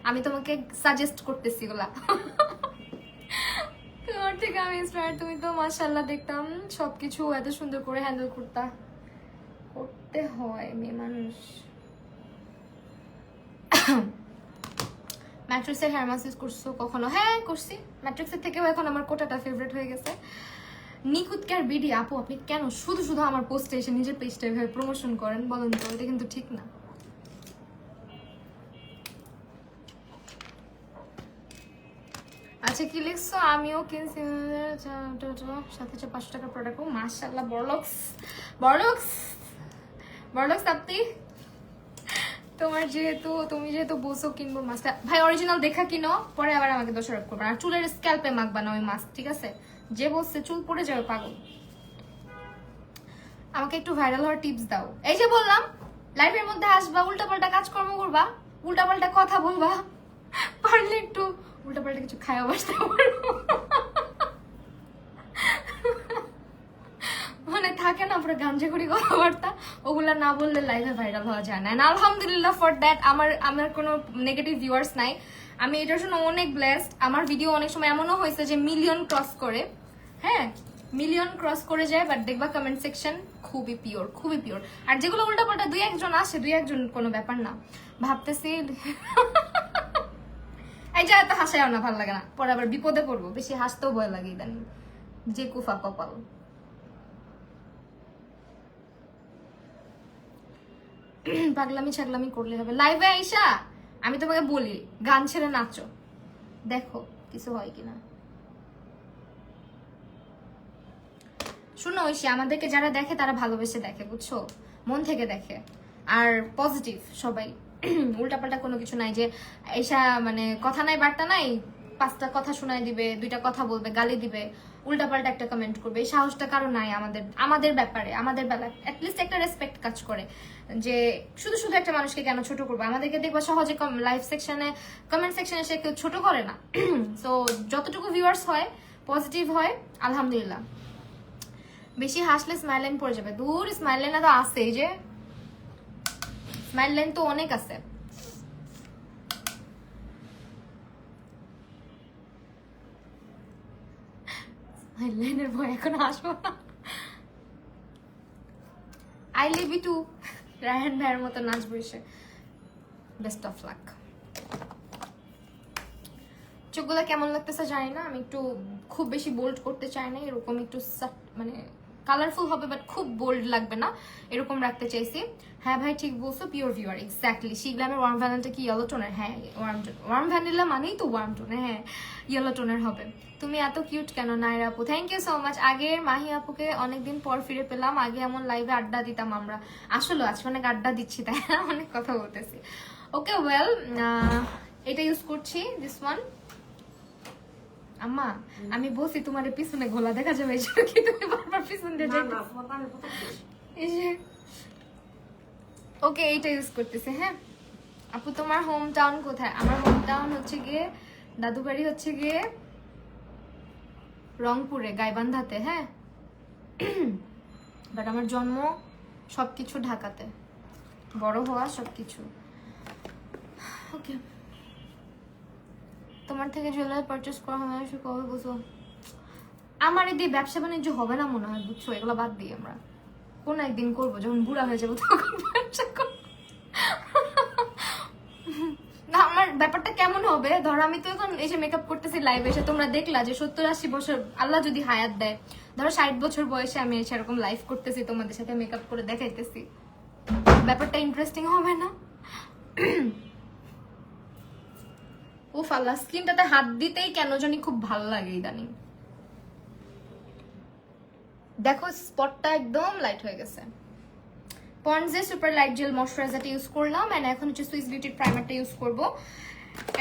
S1: আমি তোমাকে সাজেস্ট করতেছি এগুলা। তোমার থেকে আমি ইন্সপায়ার। তুমি তো মাশাআল্লাহ দেখতাম সবকিছু এত সুন্দর করে হ্যান্ডেল করতে হয় মেয়ে মানুষ। ম্যাট্রিক্সের হেয়ার মাসাজ করছো কখনো? হ্যাঁ করছি, ম্যাট্রিক্সের থেকেও এখন আমার কোটাটা ফেভারিট হয়ে গেছে। নিখুঁতকার বিডি আপু, আপনি কেন শুধু শুধু আমার পোস্টে এসে নিজের পেজটা এভাবে প্রমোশন করেন বলেন তো? এটা কিন্তু ঠিক না। আচ্ছা, কি লিখছো? আমিও কিনছি সাথে 500 টাকার প্রোডাক্ট। ও মাশাআল্লাহ, বড়লক্স বড়লক্স বড়লক্স। আপনি তুমি যেহেতু বলছো কিনবো মাস্কটা, ভাই অরিজিনাল দেখা কিনো, পরে আবার আমাকে দোষারোপ করবে। আর চুলের স্ক্যাল্পে মাখবা না ওই মাস্ক, ঠিক আছে? যে বলছে চুল পড়ে যাবে পাগল। আমাকে একটু ভাইরাল হওয়ার টিপস দাও। এই যে বললাম, লাইফের মধ্যে আসবা, উল্টাপাল্টা কাজকর্ম করবা, উল্টাপাল্টা কথা বলবা, পারলে একটু উল্টাপাল্টা কিছু খায় বসতে পারবো। মানে থাকে না পুরো গাঞ্জাখুরি কথাবার্তা, ওগুলা না বললে লাইভে ভাইরাল হওয়া যায় না। আলহামদুলিল্লাহ ফর দ্যাট, আমার কোনো নেগেটিভ ভিউয়ার্স নাই। আমি এটার জন্য অনেক ব্লেসড। আমার ভিডিও অনেক সময় এমনও হয়েছে যে মিলিয়ন ক্রস করে, হ্যাঁ মিলিয়ন ক্রস করে যায়, বাট দেখবা কমেন্ট সেকশন খুবই পিওর, খুবই পিওর। আর যেগুলো উল্টাপাল্টা 2-1 আসে, 2-1 কোনো ব্যাপার না। ভাবতেছি এই যে এত হাসায়ও না, ভালো লাগে না, পরে আবার বিপদে পড়বো। বেশি হাসতেও ভয় লাগে ইদানিং, যে কুফা কপাল। পাগলামি ছাগলামি করলে হবে লাইভে আইসা? আমি তোমাকে বলি গান ছেড়ে নাচো, দেখো কিছু হয় কিনা। শুনো ঐশী, আমাদেরকে যারা দেখে তারা ভালোবেসে দেখে, বুঝছো, মন থেকে দেখে, আর পজিটিভ সবাই। উল্টাপাল্টা কোনো কিছু নাই যে এসা মানে কথা নাই বার্তা নাই, 5টা কথা শোনায় দিবে, 2টা কথা বলবে, গালি দিবে, উল্টাপাল্টা একটা কমেন্ট করবে। এই সাহসটা কারো নাই আমাদের ব্যাপারে, আমাদের বেলায় অ্যাটলিস্ট একটা রেসপেক্ট কাজ করে যে শুধু শুধু একটা মানুষকে কেন ছোট করবো। আমাদেরকে দেখবো সহজে লাইভ সেকশনে, কমেন্ট সেকশনে সে কেউ ছোট করে না। সো যতটুকু ভিউয়ার্স হয়, পজিটিভ হয়, আলহামদুলিল্লাহ। বেশি হাসলে স্মাইল লাইন পড়ে যাবে। দূর, স্মাইল লাইন তো আছে, এই যে স্মাইল লাইন তো অনেক আছে। স্মাইল লাইনের ভয় এখন আসবো না। I leave you to Raihan ভাইয়ের মতো নাচবো এসে। Best of luck. চোখগুলো কেমন লাগতেছে জানি না, আমি একটু খুব বেশি বোল্ড করতে চাই না, এরকম একটু মানে কালারফুল হবে বাট খুব বোল্ড লাগবে না, এরকম রাখতে চাইছি। হ্যাঁ ভাই ঠিক বলছো, পিওর ভিউয়ার, এক্স্যাক্টলি। শিগলামের ওয়ার্ম ভ্যানিলাটা কি ইয়েলো টোনের? হ্যাঁ ওয়ার্ম ভ্যানিলা মানেই তো ওয়ার্ম টোনের, হ্যাঁ ইয়েলো টোনের হবে। তুমি এত কিউট কেন নাইরা আপু? Thank you so much. আগের মাহি আপুকে অনেকদিন পর ফিরে পেলাম, আগে এমন লাইভে আড্ডা দিতাম আমরা। আসলে আজকে অনেক আড্ডা দিচ্ছি, তাই না, অনেক কথা বলতেছি। ওকে ওয়েল, এটা ইউজ করছি, দিস ওয়ান। আম্মা আমি বলছি তোমার পিছনে ঘোলা দেখা যাবে, কি তুমি বারবার পিছন দিয়ে যাই। ওকে এইটা ইউজ করতেছে। হ্যাঁ আপু, তোমার হোম টাউন কোথায়? আমার হোম টাউন হচ্ছে গিয়ে, দাদু বাড়ি হচ্ছে গিয়ে রংপুরে গাইবান্ধাতে, হ্যাঁ। বাট আমার জন্ম সবকিছু ঢাকাতে, বড় হওয়া সবকিছু। ওকে, তোমার থেকে জুয়েলারি পারচেস করা হয় সে কবে বুঝো? আমার এই দিয়ে ব্যবসা বাণিজ্য হবে না মনে হয়, বুঝছো? এগুলো বাদ দিই, আমরা কোন একদিন করবো, যখন বুড়া হয়ে যাবো তখন ব্যবসা করবো। না, আমার ব্যাপারটা কেমন হবে, ধরো আমি তো এখন এসে মেকআপ করতেছি লাইভ এসে, তোমরা দেখলা যে 70-80 বছর আল্লাহ যদি হায়াত দেয়, ধরো 60 বছর বয়সে আমি এসে এরকম লাইভ করতেছি, তোমাদের সাথে মেকআপ করে দেখাইতেছি, ব্যাপারটা ইন্টারেস্টিং হবে না? উফ আল্লাহ, স্কিনটাতে হাত দিতেই কেন জানি খুব ভালো লাগে ইদানিং। দেখো স্পটটা একদম লাইট হয়ে গেছে। পন্ডসের সুপার লাইট জেল ময়শ্চারাইজারটা ইউজ করলাম, এন্ড এখন হচ্ছে সুইস বিউটির প্রাইমারটা ইউজ করব।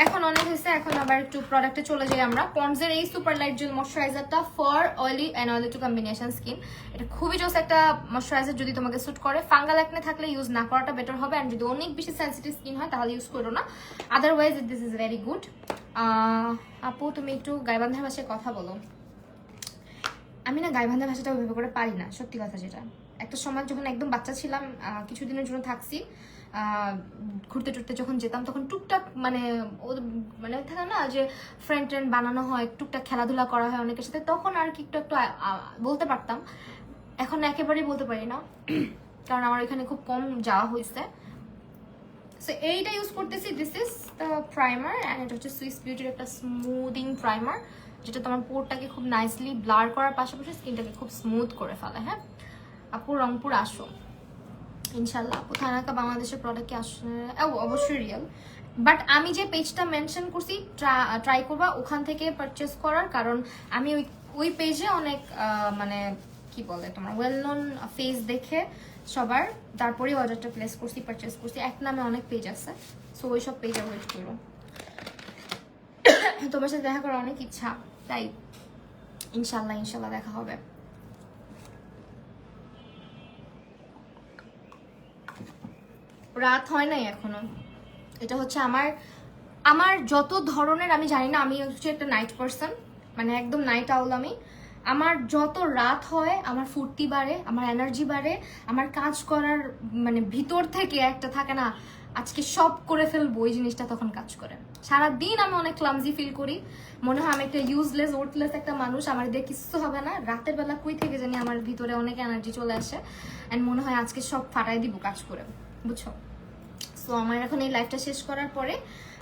S1: এখন অনেক হয়েছে, এখন আবার একটু প্রোডাক্টে চলে যাই আমরা। পন্ডসের এই সুপার লাইট জেল ময়শ্চারাইজারটা for oily and oily to combination skin, এটা খুবই জোস একটা ময়শ্চারাইজার। যদি তোমাকে স্যুট করে, ফাঙ্গাল একনে থাকলে ইউজ না করাটা বেটার হবে, অ্যান্ড যদি অনেক বেশি সেন্সিটিভ স্কিন হয় তাহলে ইউজ করো না, otherwise this is very good. আপু তুমি একটু গাইবান্ধার ভাষায় কথা বলো। আমি না গাইবান্ধা ভাষাটা ওইভাবে করে পারি না, সত্যি কথা যেটা। একটা সময় যখন একদম বাচ্চা ছিলাম, কিছুদিনের জন্য থাকছি, ঘুরতে টুরতে যখন যেতাম, তখন টুকটাক মানে মানে থাকে না যে ফ্রেন্ড ট্রেন্ড বানানো হয়, টুকটাক খেলাধুলা করা হয় অনেকের সাথে, তখন আর কি একটু একটু বলতে পারতাম। এখন একেবারেই বলতে পারি না, কারণ আমার এখানে খুব কম যাওয়া হয়েছে। সো এইটা ইউজ করতেছি, this is the primer, and এটা হচ্ছে সুইস বিউটির একটা স্মুদিং প্রাইমার, যেটা তোমার পোরটাকে খুব নাইসলি ব্লার করার পাশাপাশি স্কিনটাকে খুব স্মুথ করে ফেলে। হ্যাঁ আপু, রংপুর আসো ইনশাল্লাহ। আপু থানাকা বাংলাদেশের প্রোডাক্ট কি আসে? অবশ্যই রিয়েল, বাট আমি যে পেজটা মেনশন করছি ট্রাই করবা ওখান থেকে পারচেস করার, কারণ আমি ওই পেজে অনেক মানে কি বলে তোমার ওয়েল নোন ফেস দেখে সবার, তারপরেই অর্ডারটা প্লেস করছি, পারচেস করছি। এক নামে অনেক পেজ আছে, সো ওই সব পেজে ওয়েট করো। তোমার সাথে দেখা করার অনেক ইচ্ছা, তাই ইনশাল্লাহ ইনশাল্লাহ দেখা হবে। রাত হয় নাই এখনো, এটা হচ্ছে আমার যত ধরনের, আমি জানি না, আমি হচ্ছে একটা নাইট পারসন, মানে একদম নাইট আউল আমি। আমার যত রাত হয় আমার ফুর্তি বাড়ে, আমার এনার্জি বাড়ে, আমার কাজ করার মানে ভিতর থেকে একটা থাকে না আজকে সব করে ফেলবো, ওই জিনিসটা তখন কাজ করে। সারাদিন আমি অনেক ক্লামজি ফিল করি, মনে হয় আমি একটা ইউজলেস ওর্থলেস একটা মানুষ, আমার দিয়ে কিছু হবে না। রাতের বেলা কই থেকে জানি আমার ভিতরে অনেক এনার্জি চলে আসে, অ্যান্ড মনে হয় আজকে সব ফাটাই দিব কাজ করে, বুঝছো? সো আমার এখন এই লাইফটা শেষ করার পরে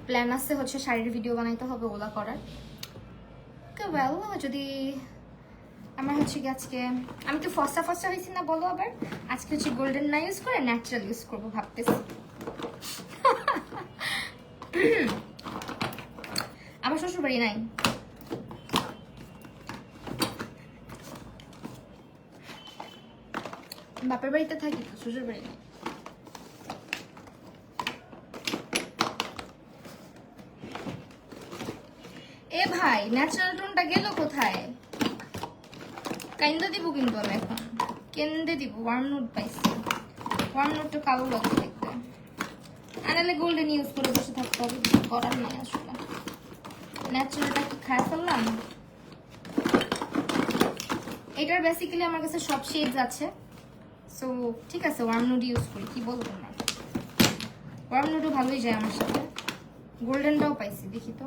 S1: প্ল্যান আছে হচ্ছে শাড়ির ভিডিও বানাইতে হবে, ওগুলা করার। ওয়েল, যদি আমার হচ্ছে কি আজকে আমি কি ফসা হয়েছি না বলো আবার, আজকে হচ্ছে গোল্ডেন না ইউজ করে ন্যাচারাল ইউজ করবো ভাবতেছি। আমার শ্বশুর বাড়ি নাই, বাপের বাড়িতে থাকি, শ্বশুর বাড়ি নাই। এ ভাই, ন্যাচারাল টোনটা গেল কোথায়? কাইন্দা দিব কিন্তু আমি এখন, কেন্দে দিব। ওয়ার্ম নোট পাইছি, ওয়ার্ম নোটটা কালো লাগছে দেখতে, আনালে গোল্ডেন ইউজ করে বসে থাকতে হবে, করার নাই আসলে। ন্যাচারালটা কি খায় ফেললাম। এটার বেসিক্যালি আমার কাছে সব শেডস আছে, সো ঠিক আছে ওয়ার্ম নোট ইউজ করি, কি বলবো না। ওয়ার্ম নোটও ভালোই যায় আমার সাথে, গোল্ডেনটাও পাইছি, দেখি তো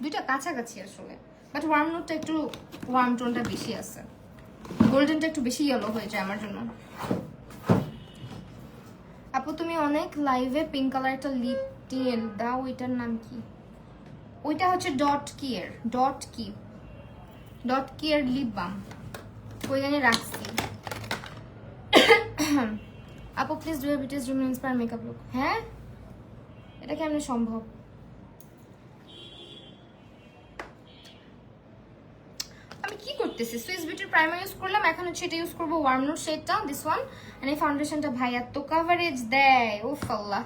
S1: দুইটা কাছাকাছি আসলে, বাট ওয়ার্ম নোটটা একটু ওয়ার্ম টোনটা বেশি আছে, গোল্ডেনটা একটু বেশি ইয়েলো হয়ে যায় আমার জন্য। আপু তুমি অনেক লাইভে পিঙ্ক কালার একটা লিপ টিন দাও, ওইটার নাম কি? ওইটা হচ্ছে ডট কি এর লিপ বাম, ওই জানি রাখছি। আপু please do BTS room inspire makeup look. হ্যাঁ, এটা কেমন সম্ভব? আমি কি করতেছি, সুইস বিউটির প্রাইমার ইউজ করলাম, এখন হচ্ছে এটা ইউজ করবো ওয়ার্ম নোট শেডটা, দিস ওয়ান। এন্ড এই ফাউন্ডেশনটা ভাই এত কভারেজ দেয়, ওফ আল্লাহ,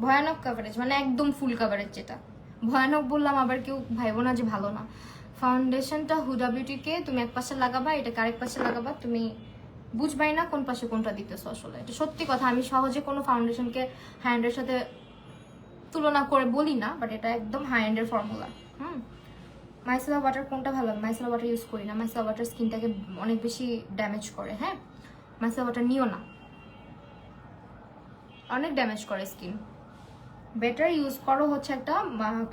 S1: ভয়ানক কভারেজ, মানে একদম ফুল কভারেজ। যেটা ভয়ানক বললাম আবার কেউ ভাইবো না যে ভালো না। ফাউন্ডেশনটা হুডা বিউটিকে তুমি এক পাশে লাগাবা, এটাকে আরেক পাশে লাগাবা, তুমি বুঝবাই না কোন পাশে কোনটা দিতেছো আসলে। এটা সত্যি কথা, আমি সহজে কোনো ফাউন্ডেশনকে হ্যান্ডের সাথে তুলনা করে বলি না, বাট এটা একদম হাই এন্ডের ফর্মুলা। মাইসেলা ওয়াটার কোনটা ভালো? মাইসেলা ওয়াটার ইউজ করি না, মাইসেলা ওয়াটার স্কিনটাকে অনেক বেশি ড্যামেজ করে। হ্যাঁ, মাইসেলা ওয়াটার নিও না, অনেক ড্যামেজ করে স্কিন। বেটার ইউজ করো হচ্ছে একটা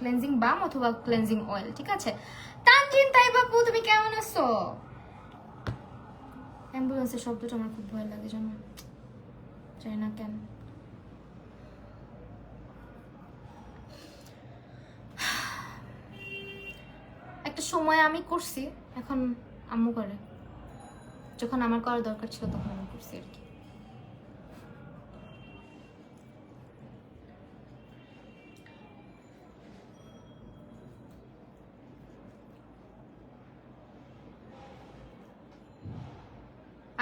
S1: ক্লেনজিং বাম অথবা ক্লেনজিং অয়েল, ঠিক আছে? তানজিন তাই বাবু, তুমি কেমন আছো? অ্যাম্বুলেন্সের শব্দটা আমার খুব ভয় লাগে, জানো, জানি না কেন। একটা সময় আমি করছি, এখন আম্মু করে। যখন আমার করার দরকার ছিল তখন আমি করছি আর কি।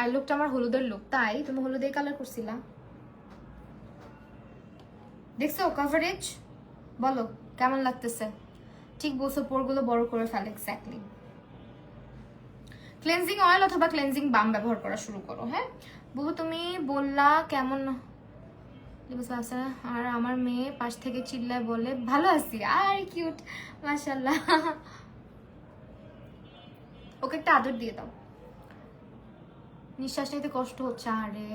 S1: আই লুকটা আমার হলুদের লুক, তাই তুমি হলুদের কালার করছিলা? দেখছো কভারেজ? বলো কেমন লাগতেছে? ঠিক বলছো, পোরগুলো বড় করে ফেলে। এক্স্যাক্টলি। ক্লেনজিং অয়েল অথবা ক্লেনজিং বাম ব্যবহার করা শুরু করো। হ্যাঁ বলো, তুমি বললা কেমন আর আমার মেয়ে পাশ থেকে চিল্লায় বলে ভালো আছি। আর কিউট, মাশাআল্লাহ। ওকে একটা আদর দিয়ে দাও। নিঃশ্বাস নিতে কষ্ট হচ্ছে। আরে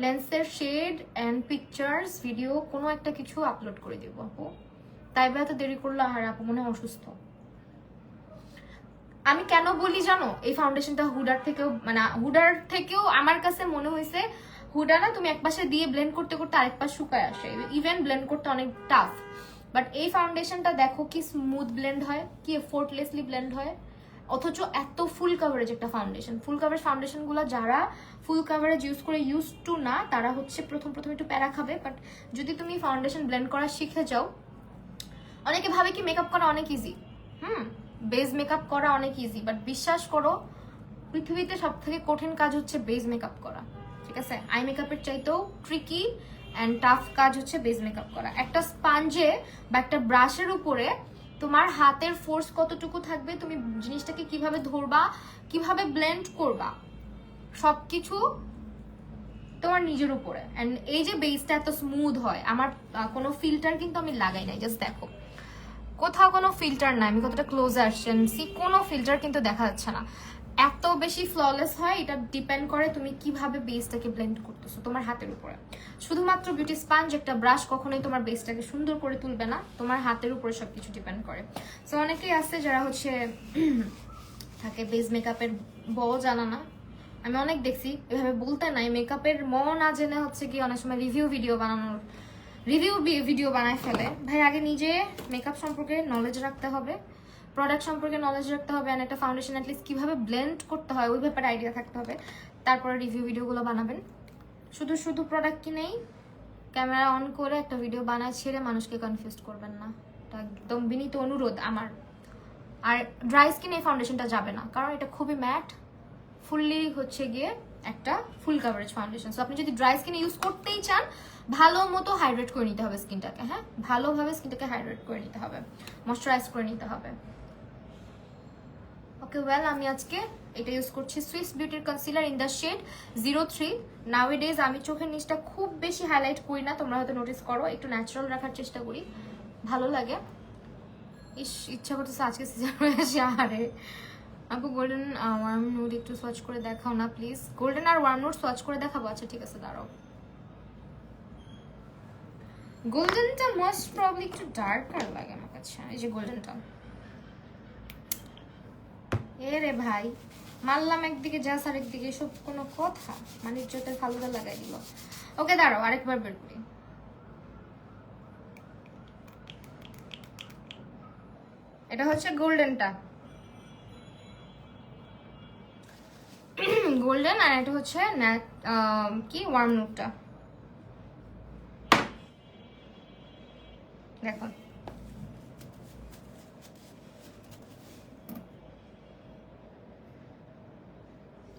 S1: লেন্সের শেড এন্ড পিকচার্স ভিডিও কোনো একটা কিছু আপলোড করে দিব আপু। তাই বা এত দেরি করলো? আর আপু মনে হয় অসুস্থ। আমি কেন বলি জানো, এই ফাউন্ডেশনটা হুডার থেকেও আমার কাছে মনে হয়েছে হুডা না, তুমি এক পাশে দিয়ে ব্লেন্ড করতে করতে আরেক পাশ শুকায় আসে, ইভেন ব্লেন্ড করতে অনেক টাফ। বাট এই ফাউন্ডেশনটা দেখো কি স্মুথ ব্লেন্ড হয়, কি এফোর্টলেসলি ব্লেন্ড হয়, অথচ এত ফুল কাভারেজ একটা ফাউন্ডেশন। ফুল কাভারেজ ফাউন্ডেশনগুলো যারা ফুল কাভারেজ ইউজ করে ইউজ টু না, তারা হচ্ছে প্রথম একটু প্যারা খাবে। বাট যদি তুমি ফাউন্ডেশন ব্লেন্ড করা শিখে যাও, অনেকে ভাবে কি মেকআপ করা অনেক ইজি। বেজ মেকআপ করা অনেক ইজি, বাট বিশ্বাস করো পৃথিবীতে সব থেকে কঠিন কাজ হচ্ছে বেজ মেকআপ করা, ঠিক আছে? আই মেকআপের চাইতেও ট্রিকি অ্যান্ড টাফ কাজ হচ্ছে বেজ মেকআপ করা। একটা স্পাঞ্জে বা একটা ব্রাশের উপরে তোমার হাতের ফোর্স কতটুকু থাকবে, তুমি জিনিসটাকে কিভাবে ধরবা, কিভাবে ব্লেন্ড করবা, সবকিছু তোমার নিজের উপরে। অ্যান্ড এই যে বেসটা এত স্মুথ হয়, আমার কোনো ফিল্টার কিন্তু আমি লাগাই নাই, জাস্ট দেখো কোথাও কোনো ফিল্টার নাই। আমি কতটা ক্লোজ আসছি, কোনো ফিল্টার কিন্তু দেখা যাচ্ছে না। এত বেশি ফ্ললেস হয়, এটা ডিপেন্ড করে তুমি কিভাবে বেসটাকে ব্লেন্ড করতেছো তোমার হাতের উপরে। শুধুমাত্র বিউটি স্পঞ্জ একটা ব্রাশ কখনোই তোমার বেসটাকে সুন্দর করে তুলবে না, তোমার হাতের উপরে সবকিছু ডিপেন্ড করে। সো অনেকেই আছে যারা হচ্ছে থাকে বেস মেকআপের জানা না। আমি অনেক দেখছি এভাবে বলতে নাই, মেকআপের না জেনে হচ্ছে কি অনেক সময় রিভিউ ভিডিও বানায় ফেলে। ভাই আগে নিজে মেকআপ সম্পর্কে নলেজ রাখতে হবে, প্রোডাক্ট সম্পর্কে নলেজ রাখতে হবে, আর একটা ফাউন্ডেশন অ্যাটলিস্ট কিভাবে ব্লেন্ড করতে হয় ওই ব্যাপারে আইডিয়া থাকতে হবে, তারপরে রিভিউ ভিডিওগুলো বানাবেন। শুধু প্রোডাক্ট কিনেই ক্যামেরা অন করে একটা ভিডিও বানায় ছেড়ে মানুষকে কনফিউজ করবেন না, এটা একদম বিনীত অনুরোধ আমার। আর ড্রাই স্কিন এই ফাউন্ডেশনটা যাবে না, কারণ এটা খুবই ম্যাট, ফুললি হচ্ছে গিয়ে একটা ফুল কাভারেজ ফাউন্ডেশন। সো আপনি যদি ড্রাই স্কিনে ইউজ করতেই চান, ভালো মতো হাইড্রেট করে নিতে হবে স্কিনটাকে। হ্যাঁ, ভালোভাবে স্কিনটাকে হাইড্রেট করে নিতে হবে, ময়শ্চারাইজ করে নিতে হবে। ওকে ওয়েল, আমি আজকে এটা ইউজ করছি সুইস বিউটির concealer in the shade 03। Nowadays আমি চোখের নিচটা খুব বেশি হাইলাইট করি না, তোমরা হয়তো নোটিস করো, একটু ন্যাচারাল রাখার চেষ্টা করি, ভালো লাগে। ইচ্ছা করতেছে আজকে সিজন হয়ে আসে। আরে আপু গোল্ডেন ওয়ার্ম নুড একটু সোয়াচ করে দেখাও না প্লিজ। গোল্ডেন আর ওয়ার্ম নুড সোয়াচ করে দেখাবো? আচ্ছা ঠিক আছে, দাঁড়াও। গোল্ডেনটা মোস্ট প্রবলি একটু ডার্কার লাগে আমার কাছে। এই যে গোল্ডেনটা, এ রে ভাই মারলাম একদিকে জাস আর একদিকে, সব কোনো কথা? মানে ইজ্জতের ফালুদা লাগাই দিল। ওকে দাঁড়াও আরেকবার বের করি। এটা হচ্ছে গোল্ডেনটা, গোল্ডেন, আর এটা হচ্ছে কি ওয়ার্ম নুডটা। দেখো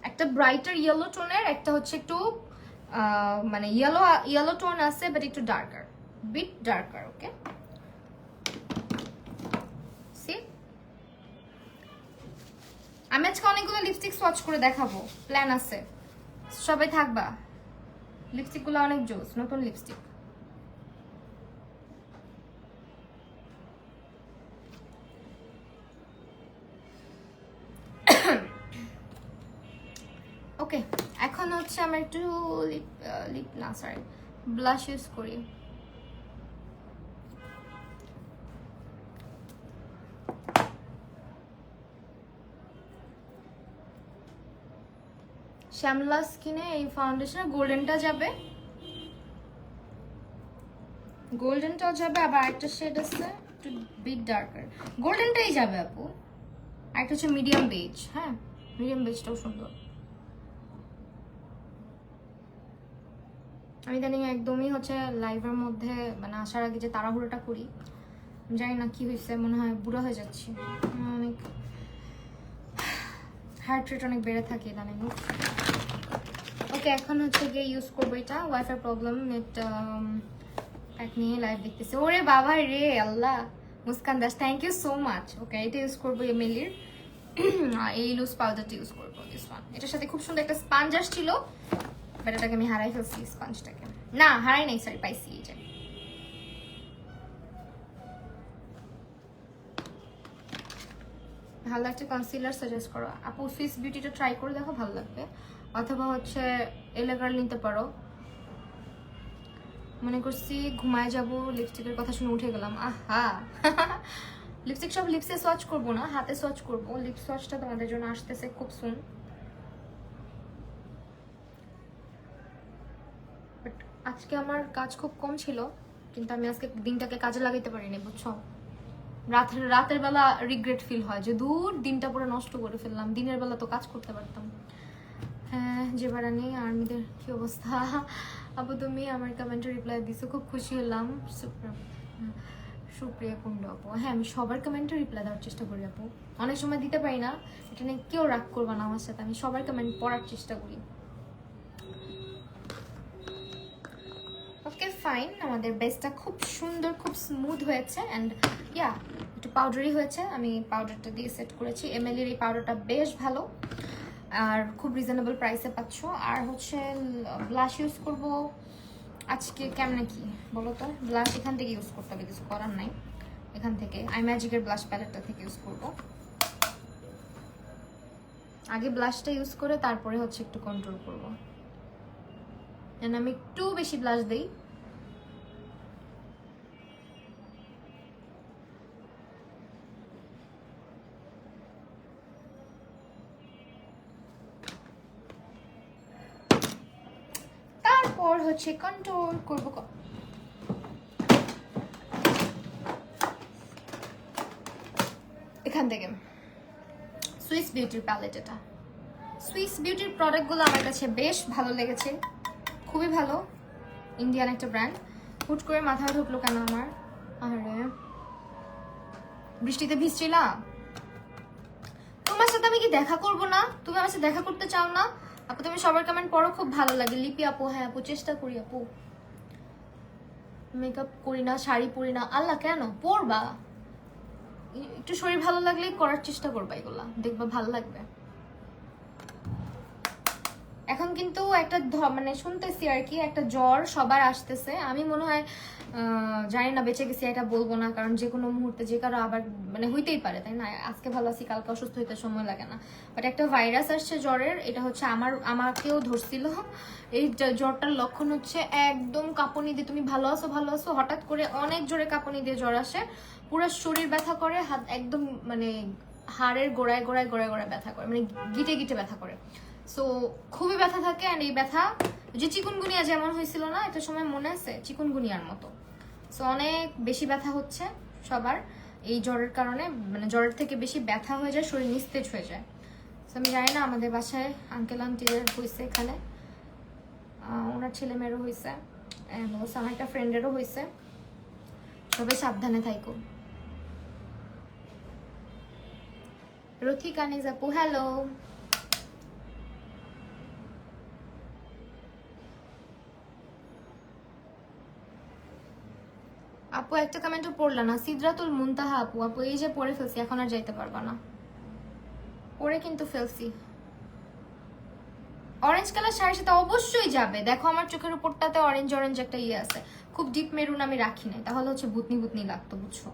S1: একটা ব্রাইটার ইয়েলো টোনের, একটা হচ্ছে একটু মানে ইয়েলো টোন আছে বাট একটু ডার্কার, বিট ডার্কার। ওকে সি, আমি আজকে অনেকগুলো লিপস্টিক সোয়াচ করে দেখাবো, প্ল্যান আছে, সবাই থাকবা। লিপস্টিক গুলো অনেক জোস, নতুন লিপস্টিক। ওকে, এখন হচ্ছে আমরা একটু লিপ না সরি ব্লাশ ইউজ করি। শ্যামলা স্কিনে এই ফাউন্ডেশনে গোল্ডেনটা যাবে, গোল্ডেনটাও যাবে, আবার একটা শেড আছে একটু বিট ডার্কার, গোল্ডেনটাই যাবে আপু। একটা হচ্ছে মিডিয়াম বেজ, হ্যাঁ মিডিয়াম বেজটাও সুন্দর। আমি ইদানিং একদমই হচ্ছে লাইভের মধ্যে মানে আসার আগে যে তাড়াহুড়োটা করি, জানি না কি হয়েছে, মনে হয় বুড়ো হয়ে যাচ্ছি, অনেক হার্ট রেট অনেক বেড়ে থাকে ইদানিং। ওকে, এখন হচ্ছে গিয়ে ইউজ করবো এটা, ওয়াইফাই প্রবলেম, নেট প্যাক নিয়ে লাইভ দেখতেছি। ওরে বাবা রে আল্লাহ, Muskan Das thank you so much. Okay, এটা ইউজ করবো এমএলির এই লুজ পাউডারটা ইউজ করবো, দিস ওয়ান। এটার সাথে খুব সুন্দর একটা স্পাঞ্জ আসছিল, বাট এটাকে আমি হারাই ফেলছি স্পাঞ্জটাকে। না হারাই নাই, সরি পাইছি। এই যে ভালো একটা কনসিলার সাজেস্ট করো আপু, সুইস বিউটিটা ট্রাই করে দেখো, ভালো লাগবে। অথবা হচ্ছে এলেগার নিতে পারো। মনে করছি ঘুমায় যাব, লিপস্টিকের কথা শুনে উঠে গেলাম, আহা লিপস্টিক সব লিপসে সোয়াচ করবো না, হাতে সোয়াচ করবো। লিপ সোয়াচটা তোমাদের জন্য আসতেছে খুব সুন। বাট আজকে আমার কাজ খুব কম ছিল, কিন্তু আমি আজকে দিনটাকে কাজে লাগাইতে পারিনি, বুঝছো। রাতের বেলা রিগ্রেট ফিল হয় যে দূর দিনটা পুরো নষ্ট করে ফেললাম, দিনের বেলা তো কাজ করতে পারতাম। হ্যাঁ যে বাড়া নেই আর্মিদের কি অবস্থা। আপু তুমি আমার কমেন্টে রিপ্লাই দিছো, খুব খুশি হলাম। সুপ্রিয়া কুণ্ড আপু, হ্যাঁ আমি সবার কমেন্টে রিপ্লাই দেওয়ার চেষ্টা করি আপু, অনেক সময় দিতে পারি না, এটা নিয়ে কেউ রাগ করবা না আমার সাথে, আমি সবার কমেন্ট পড়ার চেষ্টা করি। ওকে ফাইন, আমাদের বেসটা খুব সুন্দর, খুব স্মুথ হয়েছে অ্যান্ড ইয়া একটু পাউডারি হয়েছে। আমি পাউডারটা দিয়ে সেট করেছি, এমএলির এই পাউডারটা বেশ ভালো আর খুব রিজনেবল প্রাইসে পাচ্ছ। আর হচ্ছে ব্লাশ ইউজ করব আজকে, কেমনে কি বলো তো, ব্লাশ এখান থেকে ইউজ করতে হবে, কিছু করার নাই, এখান থেকে আই ম্যাজিকের ব্লাশ প্যালেটটা থেকে ইউজ করব। আগে ব্লাশটা ইউজ করে তারপরে হচ্ছে একটু কন্ট্রোল করব, আমি একটু বেশি ব্লাশ দিই। তারপর হচ্ছে কন্ট্রোল করব এখান থেকে সুইস বিউটির প্যালেট। এটা সুইস বিউটির প্রোডাক্টগুলো আমার কাছে বেশ ভালো লেগেছে, খুবই ভালো, ইন্ডিয়ান একটা ব্র্যান্ড। হুট করে মাথায় ঢুকলো কেন আমার, আরে বৃষ্টিতে ভিজছিলা। তোমার সাথে আমি কি দেখা করব না? তুমি আমার সাথে দেখা করতে চাও না আপু? তুমি সবার কমেন্ট পড়ো, খুব ভালো লাগে। লিপি আপু, হ্যাঁ আপু চেষ্টা করি আপু, মেকআপ করি না, শাড়ি পরি না। আল্লাহ কেন পরবা, একটু শরীর ভালো লাগলেই করার চেষ্টা করবা, এগুলা দেখবা ভালো লাগবে। এখন কিন্তু একটা মানে শুনতেছি আর কি, একটা জ্বর সবার আসতেছে। আমি মনে হয় জানি না বেঁচে গেছি এটা বলবো না, কারণ যে কোনো মুহূর্তে যে কারো আবার মানে হইতেই পারে, তাই না? আজকে ভালো আছি, কালকে অসুস্থ হইতে সময় লাগে না। বাট একটা ভাইরাস আসছে জ্বরের, এটা হচ্ছে আমাকেও ধরছিল। এই জ্বরটার লক্ষণ হচ্ছে একদম কাঁপুনি দিয়ে, তুমি ভালো আছো ভালো আছো, হঠাৎ করে অনেক জোরে কাঁপুনি দিয়ে জ্বর আসে, পুরো শরীর ব্যথা করে, হাত একদম মানে হাড়ের গোড়ায় গোড়ায় গোড়ায় গোড়ায় ব্যথা করে, মানে গিটে গিটে ব্যথা করে। সো খুবই ব্যথা থাকে। অ্যান্ড এই ব্যথা যে চিকুনগুনিয়া যেমন হয়েছিল না একটা সময়, মনে আছে চিকুনগুনিয়ার মতো। সো অনেক বেশি ব্যথা হচ্ছে সবার এই জ্বরের কারণে, মানে জ্বরের থেকে বেশি ব্যথা হয়ে যায়, শরীর নিস্তেজ হয়ে যায়। সো আমি জানি না আমাদের বাসায় আঙ্কেল আন্টিদের হয়েছে, এখানে ওনার ছেলে মেয়েরও হয়েছে, আমার একটা ফ্রেন্ডেরও হয়েছে। সবাই সাবধানে থাইকো। রথি কানিজ আপু হ্যালো। আপু একটা কমেন্টও পড়লা না, সিদরাতুল মুনতাহা আপু। আপু এই যে পড়ে ফেলছি, এখন আর যাইতে পারবা না, পরে কিন্তু ফেলছি। অরেঞ্জ কালার শাড়ির সাথে অবশ্যই যাবে। দেখো আমার চোখের উপরটাতে অরেঞ্জ অরেঞ্জ একটা ইয়ে আছে, খুব ডিপ মেরুন আমি রাখি নাই, তাহলে হচ্ছে ভুতনি ভুতনি লাগতো, বুঝছো।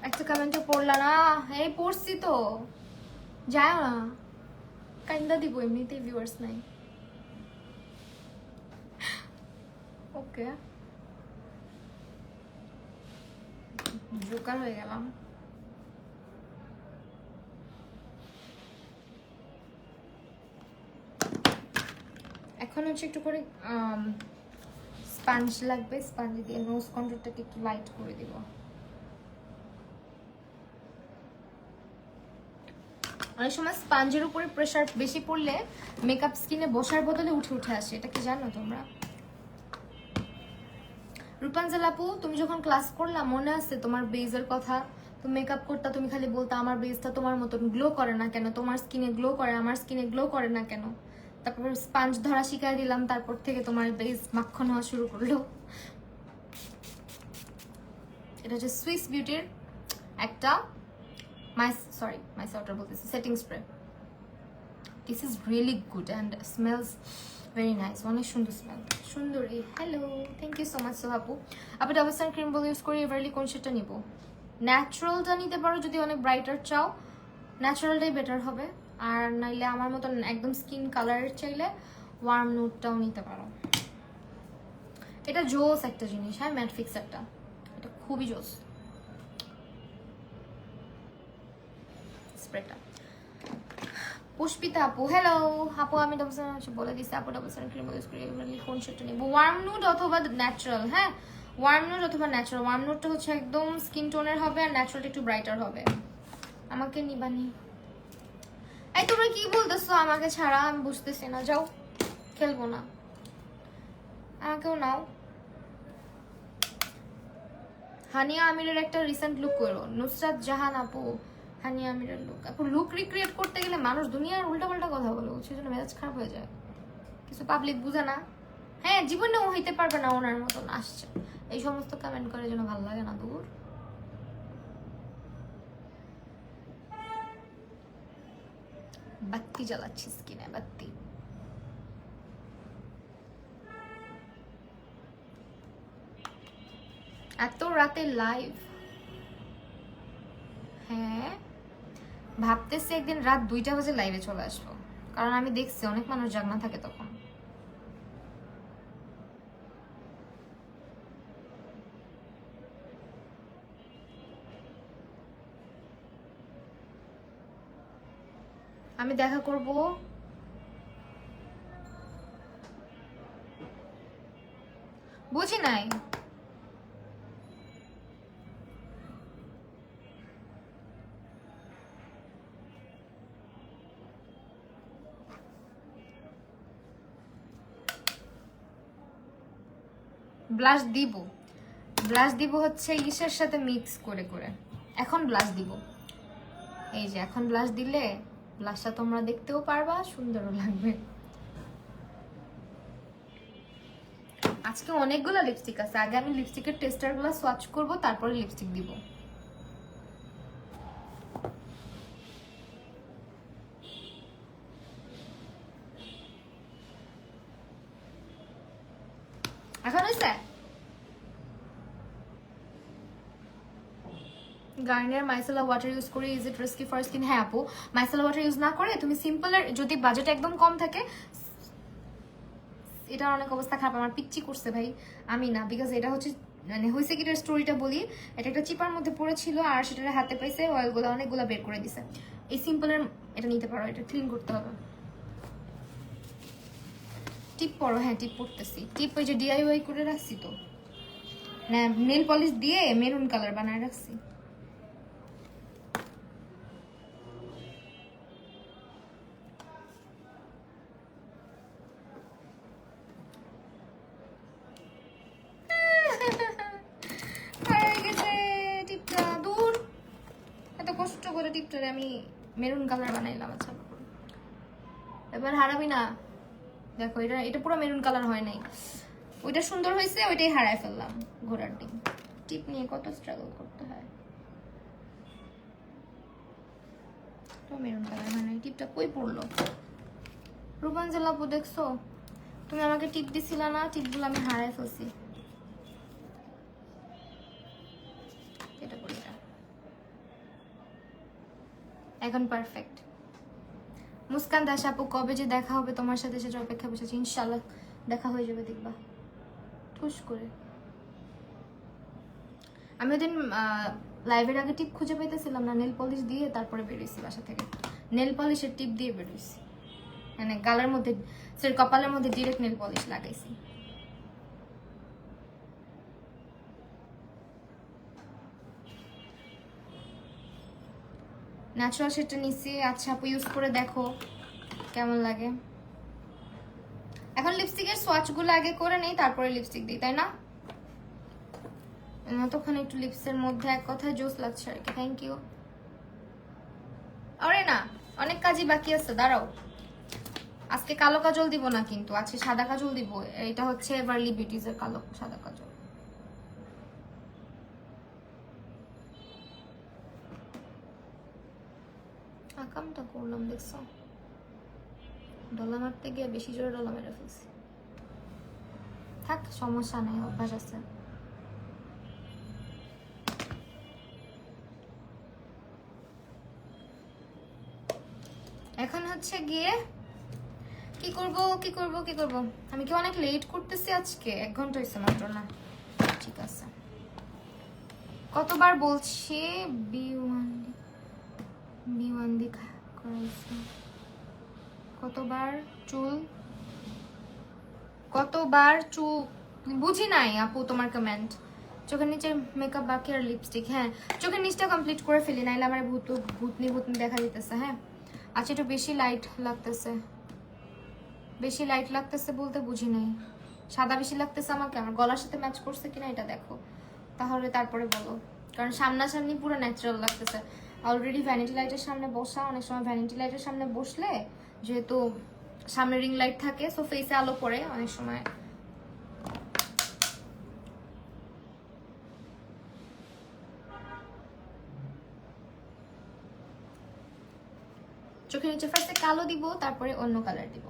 S1: একটা কমেন্টে পড়লা না? এই পড়ছি তো, যায় না, কাইন্দা দিব, এমনিতেই ভিউয়ার্স নাই। ওকে, জোকার হয়ে গেলাম। এখন হচ্ছে একটু করে স্পঞ্জ লাগবে, স্পঞ্জ দিয়ে নোজ কন্ট্রোলটাকে একটু লাইট করে দিব। অনেক সময় স্পঞ্জের উপরে প্রেসার বেশি পড়লে মেকআপ স্কিনে বসার বদলে উঠে উঠে আসে, এটা কি জানো তোমরা? রূপাঞ্জল আপু, তুমি যখন ক্লাস করলা মনে আছে তোমার বেজের কথা? তুমি মেকআপ করতা, তুমি খালি বলতা আমার বেজটা তোমার মতন গ্লো করে না কেন, তোমার স্কিনে গ্লো করে, আমার স্কিনে গ্লো করে না কেন। তারপর স্পঞ্জ ধরা শিখাই দিলাম, তারপর থেকে তোমার বেজ মাখন হওয়া শুরু করলো। এটা হচ্ছে সুইস বিউটির একটা মাইসেলটার বলতেছি setting spray. This is really good and smells very nice, অনেক সুন্দর স্মেল, সুন্দরী। Hello, thank you so much সোহাপু। আপনি ডাবল সানক্রিম বলে ইউজ করি, এভারলি কোন শেডটা নিব? ন্যাচারালটা নিতে পারো যদি অনেক ব্রাইটার চাও, ন্যাচারালটাই বেটার হবে। আর নাইলে আমার মতন একদম স্কিন কালারের চাইলে ওয়ার্ম নোটটাও নিতে পারো। এটা জোস একটা জিনিস, হ্যাঁ, ম্যাট ফিক্সারটা, এটা খুবই জোস স্প্রেটা। পুষ্পিতা আপু, হ্যালো আপু, আমি বলে দিচ্ছি আপু ডাবল সানক্রিম ইউজ করি, কোন শেডটা নিব? ওয়ার্ম নুড অথবা ন্যাচারাল। হ্যাঁ, ওয়ার্ম নুড অথবা ন্যাচারাল। ওয়ার্ম নুডটা হচ্ছে একদম স্কিন টোনের হবে আর ন্যাচারালটা একটু ব্রাইটার হবে। আমাকে নিবানি? এই তোমরা কি বলতেছো আমাকে ছাড়া? আমি বুঝতেছি না, যাও, খেলবো না, আমাকেও নাও। হানিয়া আমিরের একটা রিসেন্ট লুক করো। নুসরাত জাহান আপু, হানিয়া আমিরের লুক আপু, লুক রিক্রিয়েট করতে গেলে মানুষ দুনিয়ার উল্টাপাল্টা কথা বলে, সেজন্য মেজাজ খারাপ হয়ে যায়। কিছু পাবলিক বুঝে না। হ্যাঁ, জীবনেও হইতে পারবে না ওনার মতন, আসছে এই সমস্ত কমেন্ট করে, যেন ভালো লাগে না। দূর, বাত্তি জ্বালাচ্ছি স্কিনে, বাত্তি। এত রাতে লাইভ? হ্যাঁ, ভাবতেছি একদিন রাত 2টা বাজে লাইভে চলে আসবো, কারণ আমি দেখছি অনেক মানুষ জাগনা থাকে তখন। আমি দেখা করব বুঝি নাই। ব্লাশ দিব, ব্লাশ দিব হচ্ছে ইসের সাথে মিক্স করে করে। এখন ব্লাশ দিব, এই যে এখন ব্লাশ দিলে ব্লাশটা তোমরা দেখতেও পারবা, সুন্দরও লাগবে। আজকে অনেকগুলো লিপস্টিক আছে, আগে আমি লিপস্টিকের টেস্টারগুলো সোয়াচ করব, তারপরে লিপস্টিক দিব। এখন হয়েছে? গার্নিয়ার মাইসেলা ওয়াটার ইউজ করি, is it risky for skin? হ্যাঁ আপু, মাইসেলা ওয়াটার ইউজ না করে তুমি সিম্পলের, যদি বাজেট একদম কম থাকে, এটার অনেক অবস্থা খারাপ, আমার পিচ্ছি করছে ভাই, আমি না, বিকজ এটা হচ্ছে মানে হয়েছে কি, এটার স্টোরিটা বলি। এটা একটা চিপার মধ্যে পড়েছিল আর সেটা হাতে পাইছে, অয়েলগুলো অনেকগুলো বের করে দিছে। এই সিম্পলের এটা নিতে পারো, এটা ক্লিন করতে হবে। টিপ পরো? হ্যাঁ, টিপ পরতেছি। টিপ ওই যে ডিআইওয়াই করে রাখছি তো, না নেল পলিশ দিয়ে মেরুন কালার বানায় রাখছি। টিপটা দূর, এত কষ্ট করে টিপটারে আমি মেরুন কালার বানাইলাম। আচ্ছা, এবার হারাবি না। দেখো, এটা পুরো মেরুন কালার হয় নাই, ওইটা সুন্দর হয়েছে, ওইটাই হারায় ফেললাম। ঘোড়ার ডিম, টিপ নিয়ে কত স্ট্রাগল করতে হয়। তো মেরুন কালার হয় নাই, টিপটা কই পড়লো? রূপাঞ্জল আপু দেখছো, তুমি আমাকে টিপ দিছিল না, টিপগুলো আমি হারায় ফেলছি। কেটে পড়ি এটা। এখন পারফেক্ট। মুস্কান দাস আপু, কবে যে দেখা হবে তোমার সাথে সেটা অপেক্ষা বসেছি। ইনশাল্লাহ দেখা হয়ে যাবে, দেখবা ঠুস করে। আমি ওদিন লাইভের আগে টিপ খুঁজে পাইতেছিলাম না, নেল পলিশ দিয়ে তারপরে বেরোইছি বাসা থেকে। নেল পলিশের টিপ দিয়ে বেরোইছি, মানে গালের মধ্যে সরি কপালের মধ্যে ডিরেক্ট নেল পলিশ লাগাইছি। ন্যাচারাল শেডটা নিচ্ছি। আচ্ছা আপু ইউজ করে দেখো কেমন লাগে। এখন লিপস্টিকের সোয়াচগুলো আগে করে নেই, তারপরে লিপস্টিক দিই, তাই না? তখন একটু লিপসের মধ্যে এক কথায় জোস লাগছে আর কি। Thank you. আরে না, অনেক কাজই বাকি আছে, দাঁড়াও। আজকে কালো কাজল দিব না, কিন্তু আজকে সাদা কাজল দিব। এটা হচ্ছে এভারলি বিউটিজের কালো সাদা কাজল। আকামটা করলাম দেখছো, ডলা মারতে গিয়ে বেশি জোরে ডলা মেরে ফেলছি। থাক, সমস্যা নেই, অভ্যাস আছে। এখন হচ্ছে গিয়ে কি করব কি করব কি করব। আমি কি অনেক লেট করতেছি আজকে? 1 ঘন্টা হয়েছে মাত্র না? ঠিক আছে। কতবার বলছি B1 দেখা করাইছি। কতবার চুল বুঝি নাই আপু তোমার কমেন্ট। চোখের নিচে মেকআপ বাকি আর লিপস্টিক। হ্যাঁ, চোখের নিচটা কমপ্লিট করে ফেলি, নাইলে আমার ভূতনি দেখা দিতেছে। হ্যাঁ আচ্ছা, একটু বেশি লাইট লাগতেছে। বেশি লাইট লাগতেছে বলতে বুঝি নাই, সাদা বেশি লাগতেছে আমাকে, আমার গলার সাথে ম্যাচ করছে কিনা এটা দেখো, তাহলে তারপরে বলো। কারণ সামনাসামনি পুরো ন্যাচারাল লাগতেছে। অলরেডি ভ্যানিটি লাইটের সামনে বসা, অনেক সময় ভ্যানিটি লাইটের সামনে বসলে যেহেতু সামনে রিং লাইট থাকে, সো ফেসে আলো পড়ে অনেক সময়। চোখের নিচে ফার্স্টে কালো দিব, তারপরে অন্য কালার দিব।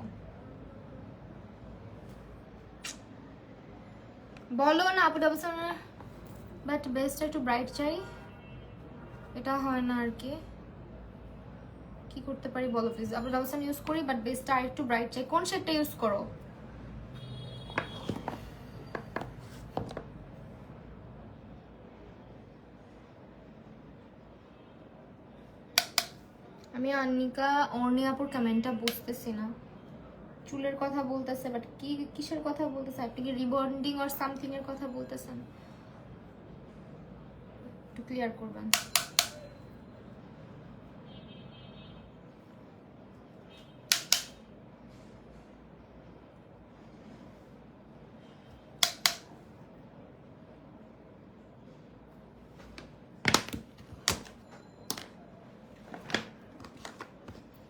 S1: বলো না আপু, ডাবল সামনে বাট বেস্টটা একটু ব্রাইট চাই, এটা হয় না আর কি। কি করতে পারি বলো প্লিজ। আপু ডাবল সান ইউজ করি, বাট বেসটা আর একটু ব্রাইট চাই। কোন শেডটা ইউজ করো? আমি অনিকা অর্ণিয়াপুর কমেন্টটা বুঝতেছি না। চুলের কথা বলতেছে, বাট কি কিসের কথা বলতেছে? আপনি কি রিবন্ডিং অর সামথিং এর কথা বলতেছেন? একটু ক্লিয়ার করবেন।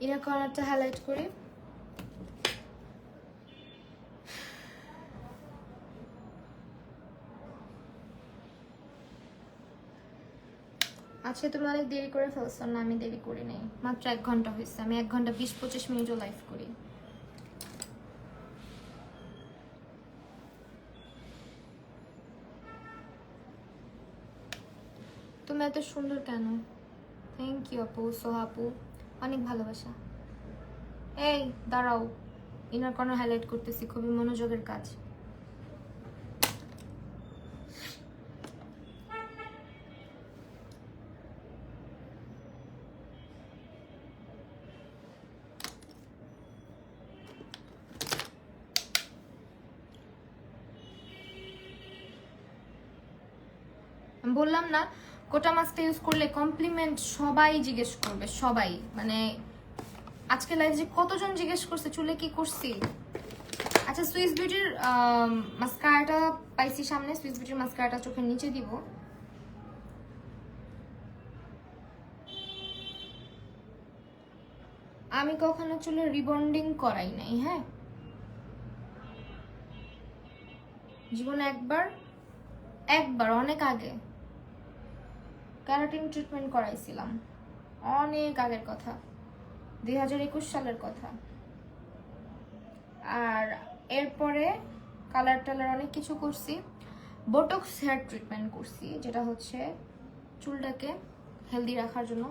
S1: ইনার কর্নারটা হাইলাইট করি। আচ্ছা তুমি অনেক দেরি করে ফেলছো। না আমি দেরি করি নাই, মাত্র 1 ঘন্টা হয়েছে। আমি 1 ঘন্টা 20-25 মিনিটও লাইভ করি। তুমি এত সুন্দর কেন? থ্যাংক ইউ আপু, সোহা আপু, অনেক ভালোবাসা। এই দাঁড়াও, ইনার কর্নার হাইলাইট করতেছি, খুবই মনোযোগের কাজ। বললাম না, কোটা মাস্কটা ইউজ করলে কমপ্লিমেন্ট সবাই জিজ্ঞেস করবে, সবাই। মানে আজকে লাইভে যে কতজন জিজ্ঞেস করছে চুলে কি করছি। আচ্ছা সুইস বিউটির মাস্কারাটা পাইছি সামনে, সুইস বিউটির মাস্কারাটা চোখের নিচে দিব। আমি কখনো চুলে রিবন্ডিং করাই নাই। হ্যাঁ জীবনে একবার অনেক আগে ক্যারাটিন ট্রিটমেন্ট করাইছিলাম, অনেক আগের কথা, 2021 সালের কথা। আর এরপরে কালার টালার অনেক কিছু করছি। বোটক্স হেয়ার ট্রিটমেন্ট করছি, যেটা হচ্ছে চুলটাকে হেলদি রাখার জন্য,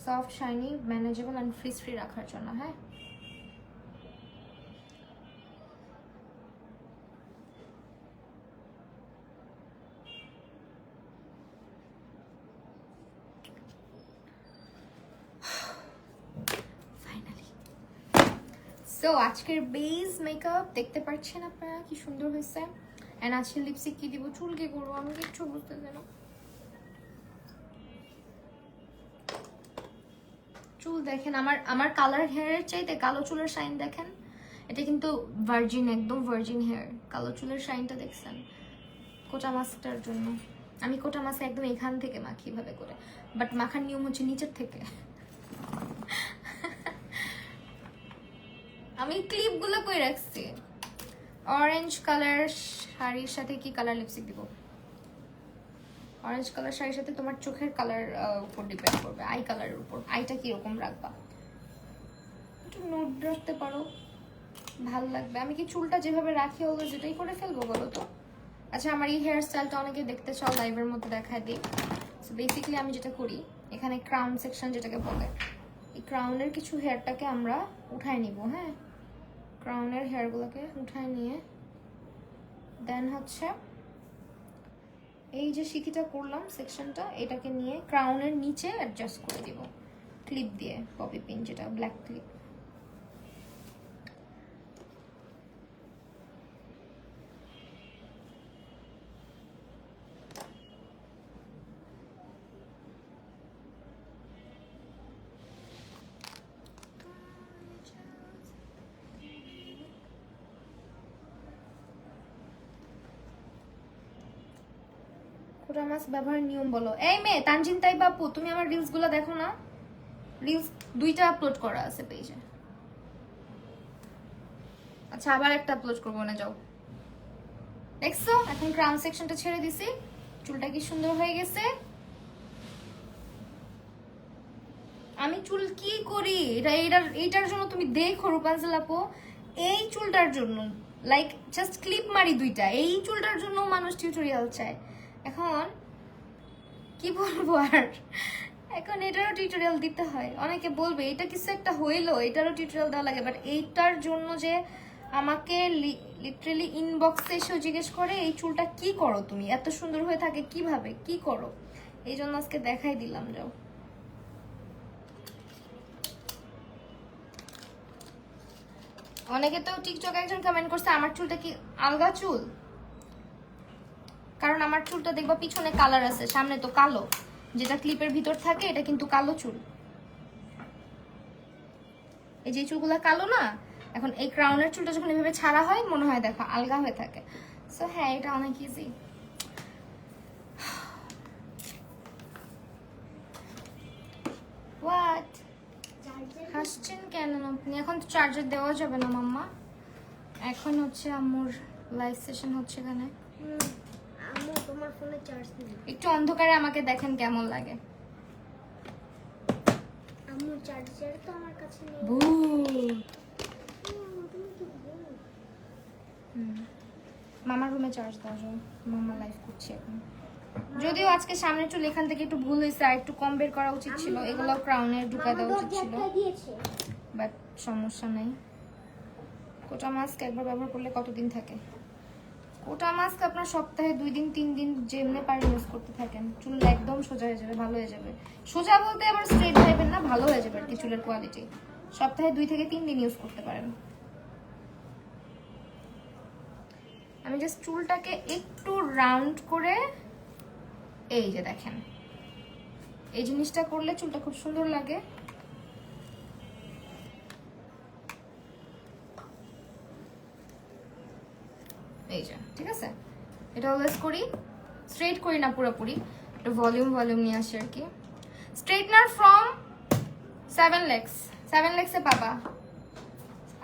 S1: soft shiny manageable and fridge free রাখার জন্য। হ্যাঁ, সো আজকের বেস মেকআপ দেখতে পাচ্ছেন আপনারা কি সুন্দর হয়েছে। এন্ড আজকে লিপস্টিক কি দিব, চুল কি করবো আমি কিচ্ছু বুঝতেছি না। চুল দেখেন আমার কালার হেয়ারের চাইতে কালো চুলের শাইন দেখেন। এটা কিন্তু ভার্জিন, একদম ভার্জিন হেয়ার। কালো চুলের শাইনটা দেখছেন কোটা মাস্কটার জন্য। আমি কোটা মাস্ক একদম এখান থেকে মাখি ভাবে করে, বাট মাখার নিয়ম হচ্ছে নিচের থেকে। আমি ক্লিপ গুলো কই রাখছি। অরেঞ্জ কালার শাড়ির সাথে কি কালার লিপস্টিক দিব? অরেঞ্জ কালার শাড়ির সাথে তোমার চোখের কালার উপর ডিপেন্ড করবে, আই কালারের উপর। আইটা কিরকম রাখবা একটু নোট রাখতে পারো, ভাল লাগবে। আমি কি চুলটা যেভাবে রাখি ওগুলো যেটাই করে ফেলবো বলো তো? আচ্ছা, আমার এই হেয়ার স্টাইলটা অনেকে দেখতে চাও, লাইভের মধ্যে দেখায় দিই। সো বেসিক্যালি আমি যেটা করি, এখানে ক্রাউন সেকশন যেটাকে বলে, এই ক্রাউনের কিছু হেয়ারটাকে আমরা উঠায় নিব। হ্যাঁ, ক্রাউনের হেয়ারগুলোকে উঠায় নিয়ে দেন হচ্ছে এই যে সিকিটা করলাম সেকশনটা, এটাকে নিয়ে ক্রাউনের নিচে অ্যাডজাস্ট করে দিব ক্লিপ দিয়ে, ববি পিন যেটা ব্ল্যাক ক্লিপ। কোটা মাস্ক ব্যবহার নিয়ম বলো। এই মেয়ে তানজিন তাই বাপু, তুমি আমার রিলস গুলো দেখো না? রিলস 2টা আপলোড করা আছে পেজে। আচ্ছা, আবার একটা আপলোড করবো না, যাও। দেখছো এখন ক্রাউন সেকশনটা ছেড়ে দিছি, চুলটা কি সুন্দর হয়ে গেছে। আমি চুল কি করি এইটার জন্য তুমি দেখো রূপাঞ্জল আপু, এই চুলটার জন্য লাইক জাস্ট ক্লিপ মারি 2টা, এই চুলটার জন্য মানুষ টিউটোরিয়াল চায়। এখন কি বলবো আর, এখন এটারও টিউটোরিয়াল দিতে হয়। অনেকে বলবে এটা কিছু একটা হইলো, এটারও টিউটোরিয়াল দেওয়া লাগে, বাট এইটার জন্য যে আমাকে লিটারালি ইনবক্সে এসেও জিজ্ঞেস করে এই চুলটা কি করো তুমি, এত সুন্দর হয়ে থাকে কিভাবে, কি করো, এই জন্য আজকে দেখাই দিলাম। যাও, অনেকে তো টিকটকে একজন কমেন্ট করছে আমার চুলটা কি আলগা চুল, কারণ আমার চুলটা দেখবা পিছনে কালার আছে, সামনে তো কালো, যেটা ক্লিপের ভিতর থাকে এটা কিন্তু কালো চুল। এই যে চুলগুলা কালো না, এখন এই ক্রাউনের চুলটা যখন এভাবে ছাড়া হয় মনে হয় দেখো আলগা হয়ে থাকে। সো হ্যাঁ, এটা অনেক ইজি। হোয়াট হাসছেন কেন আপনি? এখন তো চার্জার দেওয়া যাবে না মাম্মা, এখন হচ্ছে আম্মুর লাইভ সেশন হচ্ছে এখানে।
S2: আম্মু তোমার ফোনে চার্জ নেই।
S1: একটু অন্ধকারে আমাকে দেখেন কেমন লাগে।
S2: আম্মু চার্জার তো আমার কাছে নেই।
S1: মামার রুমে চার্জ দাও, মামা লাইভ করছে এখন। যদিও আজকে সামনের চুল এখান থেকে একটু ভুল হয়েছে, আর একটু কম বের করা উচিত ছিল, এগুলো ক্রাউনে ঢুকা দেওয়া উচিত ছিল, বাট সমস্যা নাই। কোটা মাস্ক একবার ব্যবহার করলে কতদিন থাকে? কোটা মাস্ক আপনার সপ্তাহে 2 দিন 3 দিন যেমনি পারেন ইউজ করতে থাকেন, চুল একদম সোজা হয়ে যাবে, ভালো হয়ে যাবে। সোজা বলতে আবার স্ট্রেট ভাইবেন না, ভালো হয়ে যাবে আর কি চুলের কোয়ালিটি। সপ্তাহে 2 থেকে 3 দিন ইউজ করতে পারেন। আমি জাস্ট চুলটাকে একটু রাউন্ড করে, এই যে দেখেন এই জিনিসটা করলে চুলটা খুব সুন্দর লাগে। এই যে ঠিক আছে, এটা অলওয়েজ করি, স্ট্রেট করি না পুরোপুরি, একটু ভলিউম নিয়ে আসি আর কি। স্ট্রেটনার ফ্রম 7 lakhs-এ পাবা,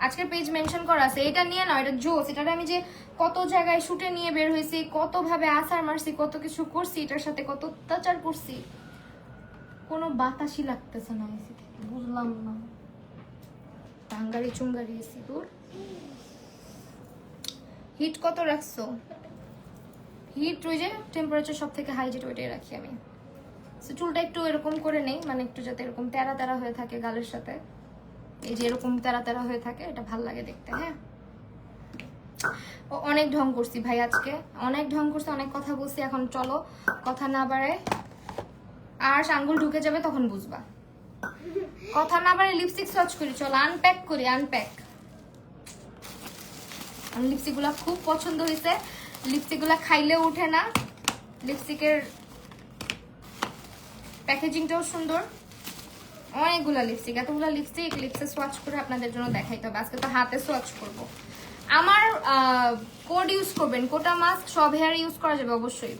S1: আজকের পেজ মেনশন করা আছে। এটা নিয়ে না, এটা জোস। এটা আমি যে কত জায়গায় শুটে নিয়ে বের হয়েছি, কত ভাবে আসার মারছি, কত কিছু করছি, এটার সাথে কত অত্যাচার করছি, কোনো বাতাসই লাগতেছে না এসি থেকে, বুঝলাম না। টাঙ্গারি চুঙ্গারি এসি তোর হিট কত রাখছো? হিট ওই যে টেম্পারেচার সব থেকে হাই যেটা ওইটাই রাখি আমি। সো চুলটা একটু এরকম করে নেই, মানে একটু যাতে এরকম তেরা তেরা হয়ে থাকে গালের সাথে, এই যে এরকম তেরা তেরা হয়ে থাকে, এটা ভাল লাগে দেখতে। হ্যাঁ, অনেক ঢং করছি ভাই আজকে, অনেক ঢং করছি, অনেক কথা বলছি। এখন চলো কথা না বাড়ায়, আর আঙ্গুল ঢুকে যাবে তখন বুঝবা। কথা না বাড়ায় লিপস্টিক সার্চ করি, চলো আনপ্যাক করি, আনপ্যাক। লিপস্টিক গুলা খুব পছন্দ হয়েছে, লিপস্টিক গুলা খাইলেও উঠে না, লিপস্টিকের প্যাকেজিংটাও সুন্দর। অনেকগুলা লিপস্টিক, এতগুলা লিপস্টিক লিপসে সোয়াচ করে আপনাদের জন্য দেখাইতে হবে। আজকে তো হাতে সোয়াচ করব। আমার কোড ইউজ করবেন, কোটা মাস্ক সব হেয়ার ইউজ করা যাবে অবশ্যই,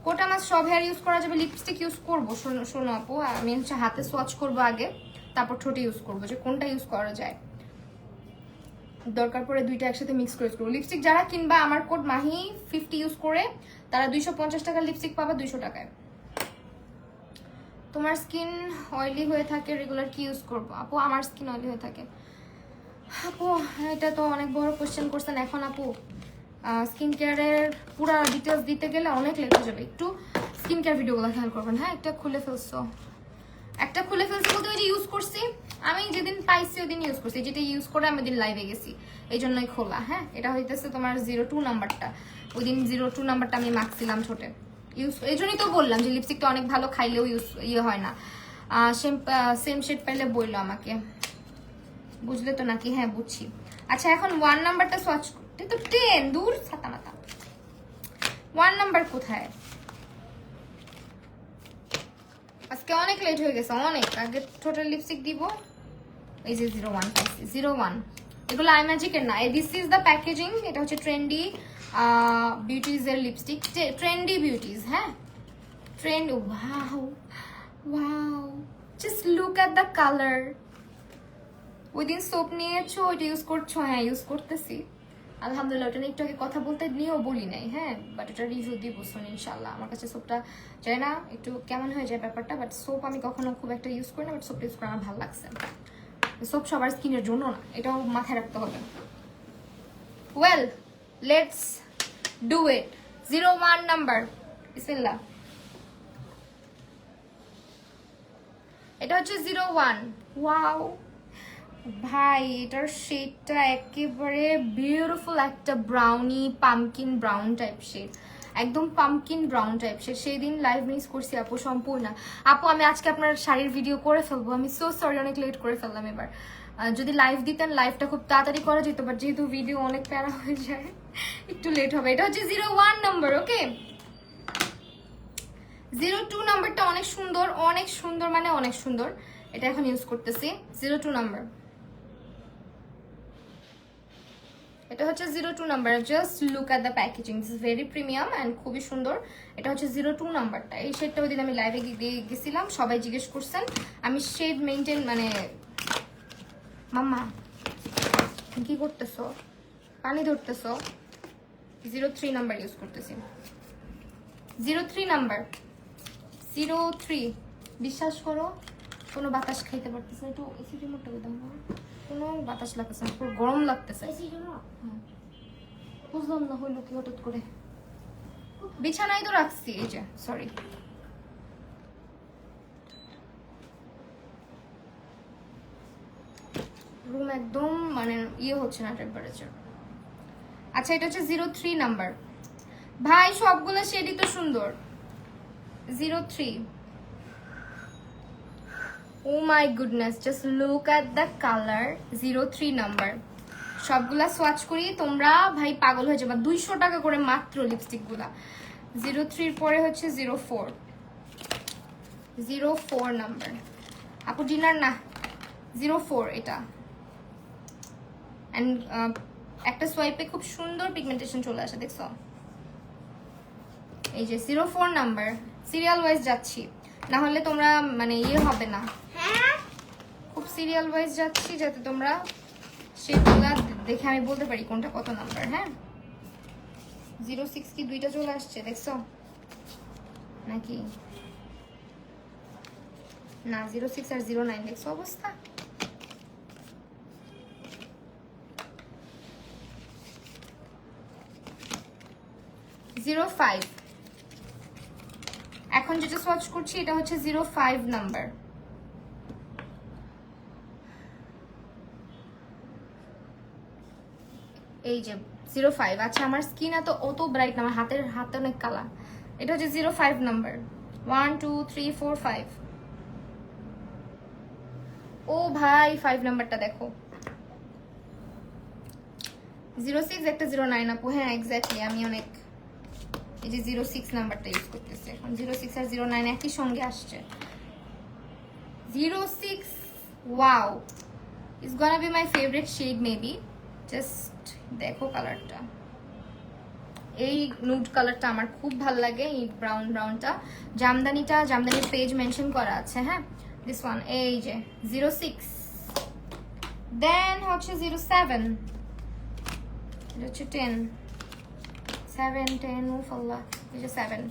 S1: কোটা মাস্ক সব হেয়ার ইউজ করা যাবে। লিপস্টিক ইউজ করবো শোনো আপু, আমি হচ্ছে হাতে সোয়াচ করবো আগে, তারপর ঠোঁটে ইউজ করবো, যে কোনটা ইউজ করা যায়। দরকার পড়ে দুইটা একসাথে মিক্স করে ইউজ করবো। লিপস্টিক যারা কিনবা আমার কোড মাহি 50 ইউজ করে, তারা 250 টাকার লিপস্টিক পাবা 200 টাকায়। তোমার স্কিন অয়েলি হয়ে থাকে, রেগুলার কি ইউজ করবো? আপু আমার স্কিন অয়েলি হয়ে থাকে। আপু এটা তো অনেক বড় কোশ্চেন করছেন। এখন আপু স্কিন কেয়ারের পুরো ডিটেলস দিতে গেলে অনেক লেট হয়ে যাবে, একটু স্কিন কেয়ার ভিডিওগুলো খেয়াল করবেন। হ্যাঁ, একটা খুলে ফেলছি বলতে ওই যে ইউজ করছি, আমি যেদিন পাইছি ওই দিন ইউজ করছি, যেটা ইউজ করে আমি ওই দিন লাইভে গেছি, এই জন্যই খোলা। হ্যাঁ, এটা হইতেছে তোমার 02 নাম্বারটা, ওই দিন 02 নাম্বারটা আমি মাখছিলাম ছোটে ইউজ, এই জন্যই তো বললাম যে লিপস্টিকটা অনেক ভালো, খাইলেও ইয়ে হয় না। সেম শেড পাইলে বললো আমাকে, বুঝলে তো নাকি? হ্যাঁ বুঝছি। আচ্ছা এখন 1 নাম্বারটা সোয়াচ করতে তো 10 দূর ছাতা মাতা, 1 নাম্বার কোথায়? আজকে অনেক লেট হয়ে গেছে, অনেক আগে টোটাল লিপস্টিক দিব। এই যে 01 পাইছি, 01। এগুলো আই ম্যাজিকের না, দিস ইজ দ্য প্যাকেজিং। এটা হচ্ছে ট্রেন্ডি বিউটিজ এর লিপস্টিক, ট্রেন্ডি বিউটিজ। হ্যাঁ, trend. Wow wow, just look at the colour. ওই দিন সোপ নিয়েছো, ওইটা ইউজ করছো? হ্যাঁ ইউজ করতেছি আলহামদুলিল্লাহ। ওটা নিয়ে একটু আগে কথা বলতে নিয়েও বলি নাই। হ্যাঁ, বাট এটা রিভিউ দিব শোন ইনশাল্লাহ। আমার কাছে সোপটা চাই না একটু কেমন হয়ে যায় ব্যাপারটা, বাট সোপ আমি কখনো খুব একটা ইউজ করি না, বাট সোপটা ইউজ করে আমার ভালো লাগছে। সোপ সবার স্কিনের জন্য না, এটাও মাথায় রাখতে হবে। Well, let's do it. 01 number, বিসমিল্লাহ। এটা হচ্ছে 01। ওয়াও ভাই, এটার শেডটা একেবারে বিউটিফুল, একটা brownie pumpkin brown type shade, একদম পামকিন ব্রাউন টাইপ শেড। সেই দিন লাইভ মিস করছি আপু সম্পূর্ণ। আপু আমি আজকে আপনার শাড়ির ভিডিও করে ফেলবো, আমি সো সরি অনেক লেট করে ফেললাম। এবার যদি লাইভ দিতেন, লাইভটা খুব তাড়াতাড়ি করা যেত, বাট যেহেতু ভিডিও অনেক প্যারা হয়ে যায় একটু লেট হবে। এটা হচ্ছে 01 নাম্বার। ওকে, 02 নাম্বারটা অনেক সুন্দর, অনেক সুন্দর, মানে অনেক সুন্দর। এটা এখন ইউজ করতেছি 02 নাম্বার। এটা হচ্ছে 02 number. Just look at the packaging, this is very premium and খুবই সুন্দর। এটা হচ্ছে 02 নাম্বারটা। এই শেডটা ওই দিন আমি লাইভে গেছিলাম, সবাই জিজ্ঞেস করছেন। আমি শেড মেনটেন, মানে মাম্মা কি করতেছো, পানি ধরতেছো? 03 নাম্বার ইউজ করতেছি, 03 নাম্বার, 03। বিশ্বাস করো কোনো বাতাস খাইতে পারতেছে না, একটু এসি রিমোটটা দাও না, কোনো বাতাস লাগতেছে না, পুরো গরম লাগতেছে। বুঝলাম না হইলো কি হঠাৎ করে। বিছানায় তো রাখছি, এই যে সরি। রুম একদম মানে ইয়ে হচ্ছে না টেম্পারেচার। আচ্ছা এটা হচ্ছে 03 নাম্বার। ভাই সবগুলো শেডই তো সুন্দর। 03। Oh my goodness, just look at the colour. 03 number. সবগুলা সোয়াচ করি, তোমরা ভাই পাগল হয়ে যাবে। 200 টাকা করে মাত্র লিপস্টিক গুলা। 03 পরে হচ্ছে 04। 04 নাম্বার। আপু ডিনার না, 04 এটা। এন্ড একটা সোয়াইপে খুব সুন্দর পিগমেন্টেশন চলে আসে, দেখছো? এই যে 04 নাম্বার। সিরিয়াল ওয়াইজ যাচ্ছি, না হলে তোমরা মানে ইয়ে হবে না। খুব সিরিয়াল ওয়াইজ যাচ্ছি যাতে তোমরা সেগুলা দেখে আমি বলতে পারি কোনটা কত নাম্বার। হ্যাঁ, 06 কি দুইটা চলে আসছে, দেখছো নাকি? না, 06 আর 09, দেখছো অবস্থা? এখন এখন যেটা সোয়াচ করছি এটা হচ্ছে 05 নাম্বার। এই যে 05। আচ্ছা আমার স্কিন অত ব্রাইট না, আমার হাতে অনেক কালা। এটা হচ্ছে 05 নাম্বার। 1 2 3 4 5। ও ভাই 5 নাম্বারটা দেখো। 06 একটা 09 আপু। হ্যাঁ এক্স্যাক্টলি, আমি অনেক এই যে 06 নাম্বারটা ইউজ করতেছি এখন। 06 আর 09 একই সঙ্গে আসছে। 06, wow, it's gonna be my favourite shade maybe. Just দেখো কালারটা, এই নুড কালারটা আমার খুব ভালো লাগে। এই ব্রাউনটা, জামদানির পেজ মেনশন করা আছে। হ্যাঁ দিস ওয়ান, এই যে 06। দেন হচ্ছে 07, এটা হচ্ছে 10, 7 10, উফাল্লাহ, এই যে 7।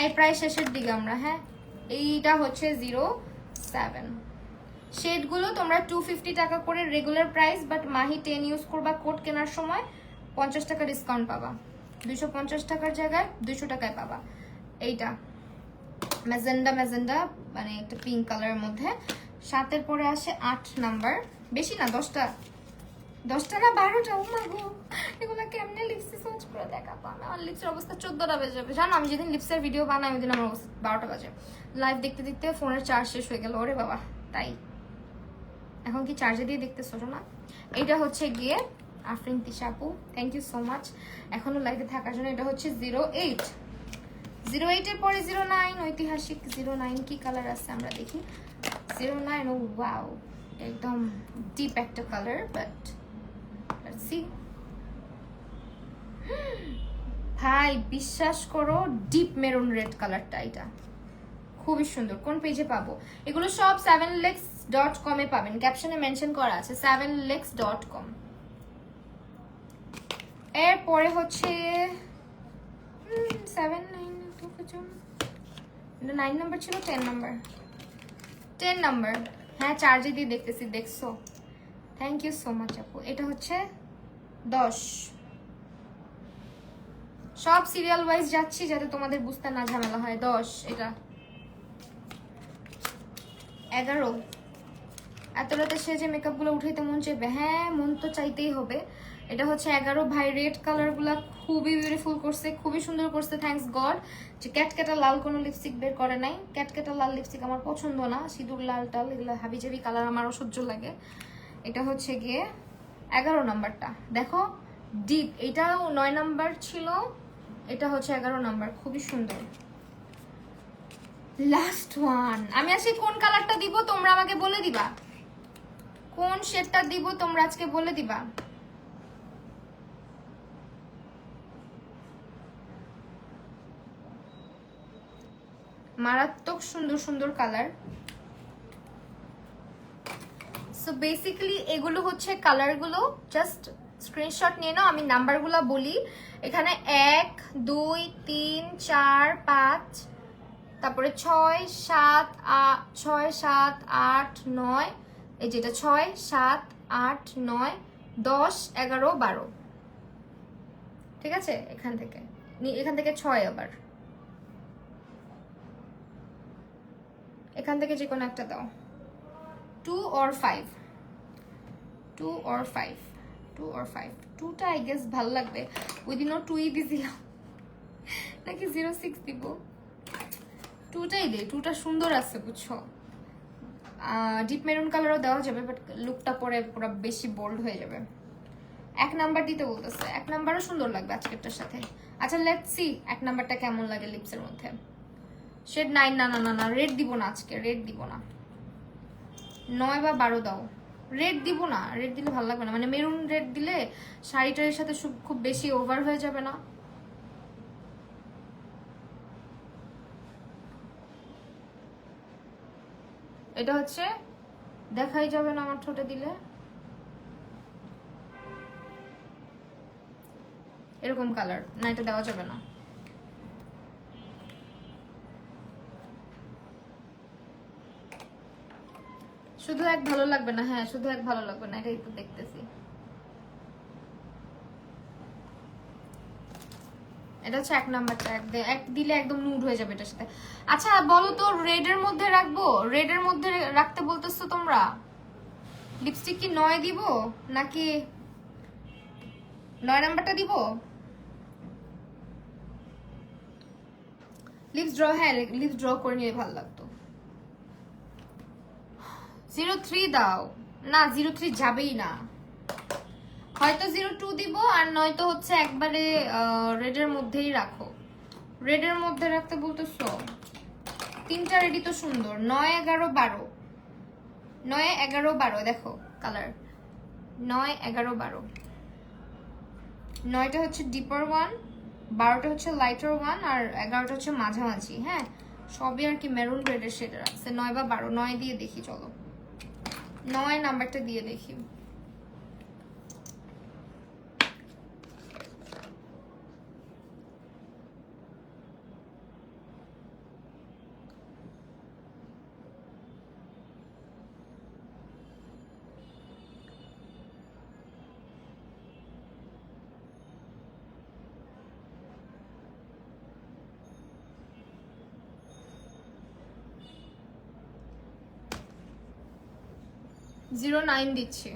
S1: এই প্রায় শেষের দিকে আমরা। হ্যাঁ এইটা হচ্ছে 07। শেডগুলো তোমরা 250 টাকা করে regular price, but Mahi 10 use করবা কোড কেনার সময় 50 টাকা ডিসকাউন্ট পাবা। 250 টাকার জায়গায় 200 টাকায় পাবা। এইটা ম্যাজেন্ডা মানে একটা পিঙ্ক কালারের মধ্যে। 7-এর পরে আসে 8 নাম্বার। বেশি না, 10টা না 12টা। ও মা গো, এগুলো কেমনে লিপসে সার্চ করে দেখাবো আমি? আমার লিপসের অবস্থা 14টা বেজে যাবে। জানো আমি যেদিন লিপসের ভিডিও বানাই ওই দিন আমার অবস্থা 12টা বাজে। লাইভ দেখতে দেখতে ফোনের চার্জ শেষ হয়ে গেল। ওরে বাবা, তাই এখন কি চার্জে দিয়ে দেখতেছো না? এইটা হচ্ছে গিয়ে আফরিন তিশা আপু, থ্যাংক ইউ সো মাচ এখনো লাইভে থাকার জন্য। এটা হচ্ছে 08। 08-এর পরে 09, ঐতিহাসিক 09। কি কালার আছে আমরা দেখি। 09, ও ওয়াও, একদম ডিপ একটা কালার, বাট লেটস সি। ভাই বিশ্বাস করো, ডিপ মেরুন রেড কালারটা, এটা খুবই সুন্দর। কোন পেজে পাবো এগুলো? সব 7lex.com এ পাবেন, ক্যাপশনে মেনশন করা আছে 7lex.com। এরপরে হচ্ছে 7 9 নাম্বার ছিল, 10 নাম্বার। 10 নাম্বার, হ্যাঁ চার্জে দিয়ে দেখতেছি, দেখছো? থ্যাংক ইউ সো মাচ আপু। এটা হচ্ছে 10। সব সিরিয়াল ওয়াইজ যাচ্ছি যাতে তোমাদের বুঝতে না ঝামেলা হয়। 10, এটা 11। এত রাতে সে যে মেকআপ গুলো উঠাইতে মন চাইবে, হ্যাঁ মন তো চাইতেই হবে। এটা হচ্ছে 11। ভাই রেড কালার গুলা খুবই বিউটিফুল করছে, খুবই সুন্দর করছে, থ্যাঙ্কস গড যে ক্যাটকেটা লাল কোনো লিপস্টিক বের করে নাই। ক্যাটকেটা লাল লিপস্টিক আমার পছন্দ না, সিঁদুর লাল টাল এগুলো হাবিজাবি কালার আমার অসহ্য লাগে। এটা হচ্ছে গিয়ে 11 নাম্বারটা, দেখো ডিপ। এটাও 9 নাম্বার ছিল, এটা হচ্ছে 11 নাম্বার, খুবই সুন্দর। লাস্ট ওয়ান, আমি আজকে কোন কালারটা দিব তোমরা আমাকে বলে দিবা, কোন শেডটা দিব তোমরা আজকে বলে দিবা। মারাত্মক সুন্দর সুন্দর কালার। সো বেসিক্যালি এগুলো হচ্ছে কালারগুলো, জাস্ট স্ক্রিনশট নিয়ে নাও। আমি নাম্বারগুলো বলি, এখানে 1 2 3 4 5, তারপরে 6 7 8 9, এই যেটা 6 7 8 9 10 11 12, ঠিক আছে? এখান থেকে 6, আবার এখান থেকে যে কোনো একটা দাও। 2 or 5, 2 or 5, 2 or 5। 2টা আই গেস ভালো লাগবে, ওই দিনও 2ই দিয়েছিলাম, নাকি 06 দিব? 2টাই দে, 2টা সুন্দর আছে বুঝছো। ডিপ মেরুন কালারও দেওয়া যাবে, বাট লুকটা পরে পুরো বেশি বোল্ড হয়ে যাবে। 1 নাম্বার দিতে বলতেছে, 1 নাম্বারও সুন্দর লাগবে আজকেরটার সাথে। আচ্ছা লেটস সি 1 নাম্বারটা কেমন লাগে লিপসের মধ্যে। শেড 9, না রেড দিব না আজকে, রেড দিব না। 9 বা 12 দাও, রেড দিব না, রেড দিলে ভালো লাগবে না, মানে মেরুন রেড দিলে শাড়িটার সাথে খুব বেশি ওভার হয়ে যাবে না। এটা হচ্ছে দেখাই যাবে না আমার ঠোঁটে দিলে, এরকম কালার না, এটা দেওয়া যাবে না। শুধু এক ভালো লাগবে না, হ্যাঁ শুধু এক ভালো লাগবে না, এটাই তো দেখতেছি। এটা হচ্ছে 1 নাম্বারটা, এক দিলে একদম নুড হয়ে যাবে এটার সাথে। আচ্ছা বলো তো রেড এর মধ্যে রাখবো? রেড এর মধ্যে রাখতে বলতেছো তোমরা? লিপস্টিক কি 9 দিব নাকি 9 নাম্বারটা দিব? লিপস ড্র, হ্যাঁ লিপস ড্র করে নিলে ভালো লাগতো। 03 দাও না, 03 যাবেই না, হয়তো 02 দিব আর নয়তো হচ্ছে একবারে রেডের মধ্যেই রাখো। রেডের মধ্যে রাখতে বলতেছো? তিনটা রেডি তো সুন্দর, 9, 11, 12। 9, 11, 12 দেখো কালার, 9, 11, 12। 9টা হচ্ছে ডিপার 1, 12টা হচ্ছে লাইটার 1 আর 11টা হচ্ছে মাঝামাঝি। হ্যাঁ সবই আর কি মেরুন রেডের শেডের আছে। 9 বা 12, 9 দিয়ে দেখি, চলো 9 নাম্বারটা দিয়ে দেখি। জিরো 9 দিচ্ছি।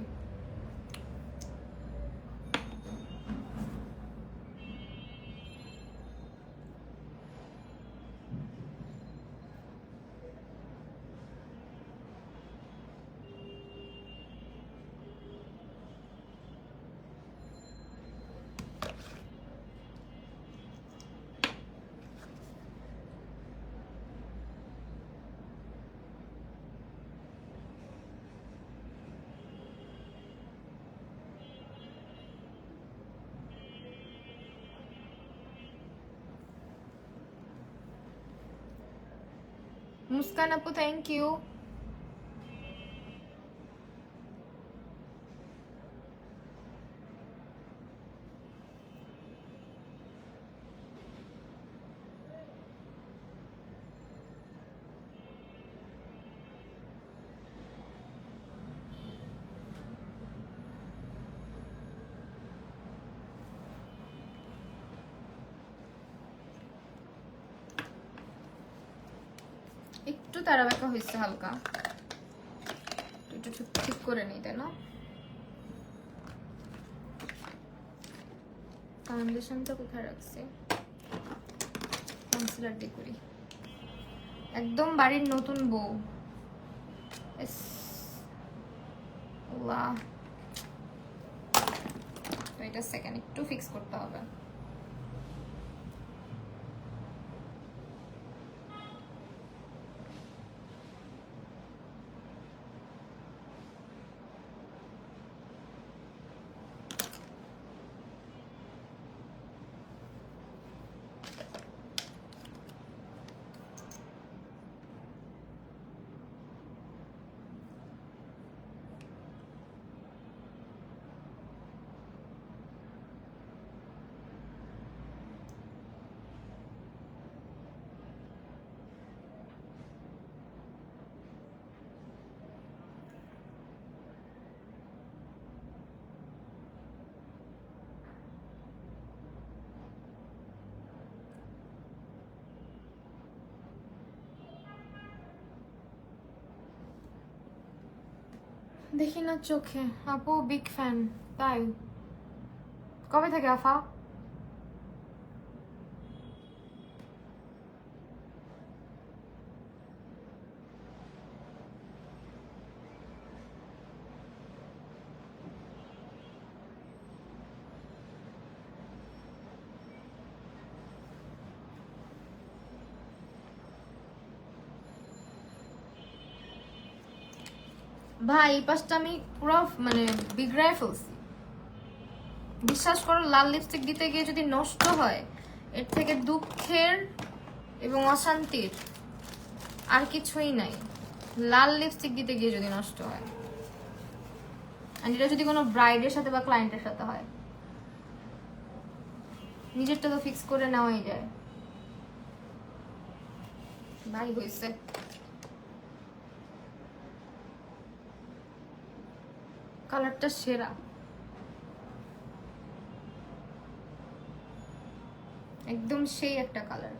S1: মুস্কান আপু থ্যাংক ইউ। একটু তারা বাঁকা হয়েছে হালকা, একটু ঠিক করে নিই তাই না? ফাউন্ডেশনটা কোথায় রাখছি? কনসিলার দিয়ে করি। একদম বাড়ির নতুন বউ। ওয়াও, তো এটা সেকেন্ড একটু ফিক্স করতে হবে। দেখি না চোখে। আপু বিগ ফ্যান। তাই? কবে থেকে আফা? ভাই এই পাশটা আমি পুরো মানে বিগড়ায় ফেলছি। বিশ্বাস করো লাল লিপস্টিক দিতে গিয়ে যদি নষ্ট হয়, এর থেকে দুঃখের এবং অশান্তির আর কিছুই নাই। লাল লিপস্টিক দিতে গিয়ে যদি নষ্ট হয়, আর এটা যদি কোনো ব্রাইডের সাথে বা ক্লায়েন্টের সাথে হয়, নিজেরটা তো ফিক্স করে নেওয়াই যায়। ভাই হয়েছে, কালারটা সেরা। একদম সেই একটা কালার।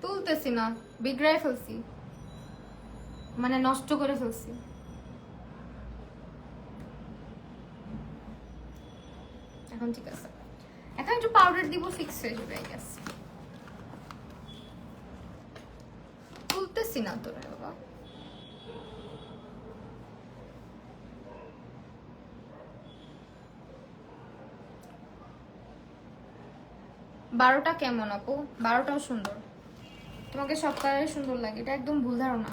S1: তুলতেছি না, বিগড়াই ফেলছি, মানে নষ্ট করে ফেলছি। এখন ঠিক আছে, এখন একটু পাউডার দিব, ফিক্স হয়ে যাবে আই গেস। তুলতেছি না তোরা বাবা। বারোটা কেমন আপু? 12টাও সুন্দর, তোমাকে সব কালারে সুন্দর লাগে, এটা একদম ভুল ধারণা।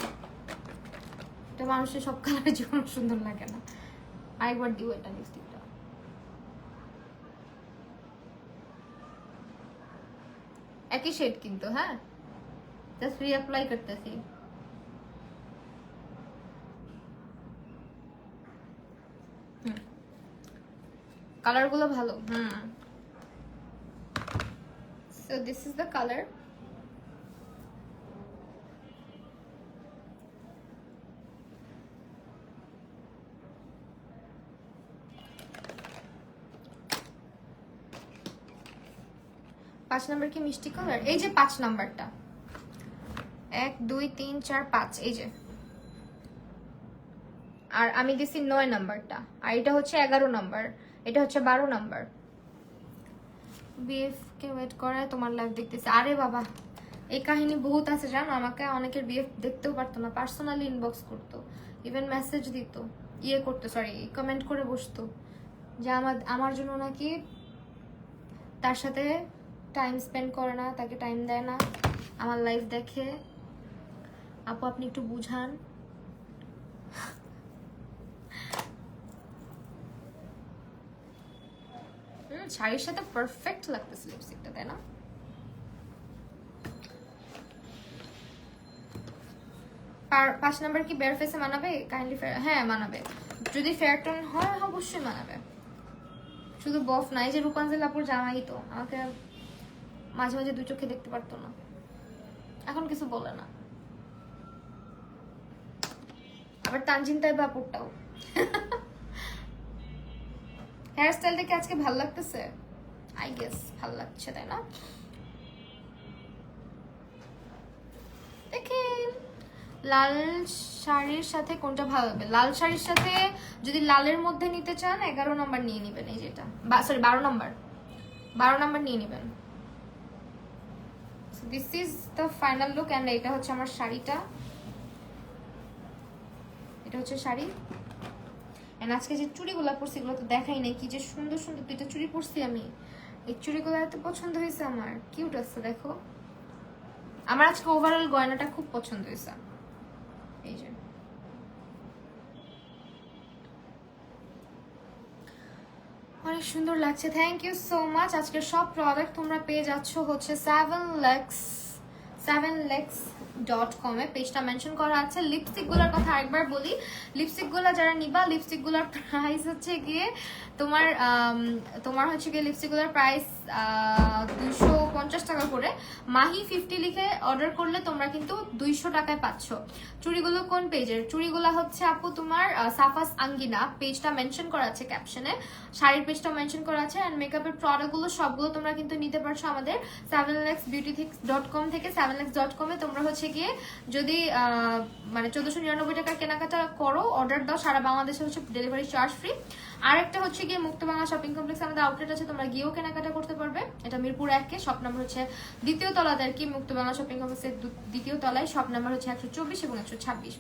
S1: এটা মানুষের সব কালারের জন্য সুন্দর লাগে না। আরেকবার দিব এটা লিপস্টিকটা। একই শেড কিন্তু, হ্যাঁ জাস্ট রিঅ্যাপ্লাই করতেছি। কালার গুলো ভালো। So this is the color. পাঁচ নাম্বার কি মিষ্টি কালার? এই যে 5 নাম্বারটা, 1 2 3 4 5, এই যে। আর আমি দিছি 9 নাম্বারটা, আর এটা হচ্ছে 11 নাম্বার, এটা হচ্ছে 12 নাম্বার। বিএফ কে ওয়েট করে তোমার লাইভ দেখতেছে। আরে বাবা, এই কাহিনী বহুত আছে জানো। আমাকে অনেকের বিএফ দেখতেও পারতো না, পার্সোনালি ইনবক্স করতো, ইভেন মেসেজ দিত, ইয়ে করতো, সরি কমেন্ট করে বসতো যে আমার জন্য নাকি তার সাথে টাইম স্পেন্ড করে না, তাকে টাইম দেয় না, আমার লাইফ দেখে। আপু আপনি একটু বুঝান। শাড়ির সাথে পারফেক্ট লাগতেছে লিপস্টিকটা, তাই না? আর 5 নাম্বার কি বেয়ার ফেসে মানাবে? কাইন্ডলি হ্যাঁ মানাবে, যদি ফেয়ার টোন হয় অবশ্যই মানাবে। শুধু বফ নাই, যে রূপাঞ্জলি আপুর জামাই তো আমাকে মাঝে মাঝে 2 চোখে দেখতে পারতো না, এখন কিছু বলে না। আবার তানজিন তাইবা আপুরটাও। হেয়ার স্টাইল দেখে আজকে ভালো লাগতেছে, আই গেস ভালো লাগছে, তাই না? দেখেন লাল শাড়ির সাথে কোনটা ভালো হবে? লাল শাড়ির সাথে যদি লালের মধ্যে নিতে চান 11 নাম্বার নিয়ে নেবেন, এই যেটা, সরি 12 নাম্বার নিয়ে নেবেন। This is the final look. And এটা হচ্ছে আমার শাড়িটা, এটা হচ্ছে শাড়ি। এন্ড আজকে যে চুড়িগুলো পরছি এগুলো তো দেখাই নাই, কি যে সুন্দর সুন্দর 2টা চুড়ি পরছি আমি। এই চুড়িগুলো এত পছন্দ হয়েছে আমার, কিউট আছে দেখো। আমার আজকে ওভারঅল গয়নাটা খুব পছন্দ হয়েছে, এই যে। অনেক সুন্দর লাগছে, থ্যাংক ইউ সো মাচ। আজকের সব প্রোডাক্ট তোমরা পেয়ে যাচ্ছ হচ্ছে 7lex.com এ, পেজটা মেনশন করা আছে। লিপস্টিকগুলোর কথা আরেকবার বলি, লিপস্টিকগুলো যারা নিবা, লিপস্টিকগুলোর প্রাইস হচ্ছে গিয়ে তোমার হচ্ছে গিয়ে লিপস্টিকগুলোর প্রাইস 250 টাকা করে। মাহি 50 লিখে অর্ডার করলে তোমরা কিন্তু 200 টাকায় পাচ্ছ। চুড়িগুলো কোন পেজের? চুড়িগুলো হচ্ছে আপু তোমার সাফাস আঙ্গিনা, পেজটা মেনশন করা আছে ক্যাপশনে, শাড়ির পেজটা মেনশন করা আছে। অ্যান্ড মেকআপের প্রোডাক্টগুলো সবগুলো তোমরা কিন্তু নিতে পারছো আমাদের 7lexbeauty.com থেকে। 7lex.com এ তোমরা হচ্ছে গিয়ে যদি মানে 1499 টাকার কেনাকাটা করো, অর্ডার দাও, সারা বাংলাদেশে হচ্ছে ডেলিভারি চার্জ ফ্রি। আরেকটা হচ্ছে গিয়ে মুক্ত বাংলা শপিং কমপ্লেক্স আমাদের আউটলেট আছে, তোমরা গিয়েও কেনাকাটা করতে পারবে। এটা মিরপুর 1 শপ নাম্বার হচ্ছে 2য় তলাতে আর কি, মুক্ত বাংলা শপিং কমপ্লেক্সের 2য় তলায়, শপ নাম্বার হচ্ছে 124 এবং 126,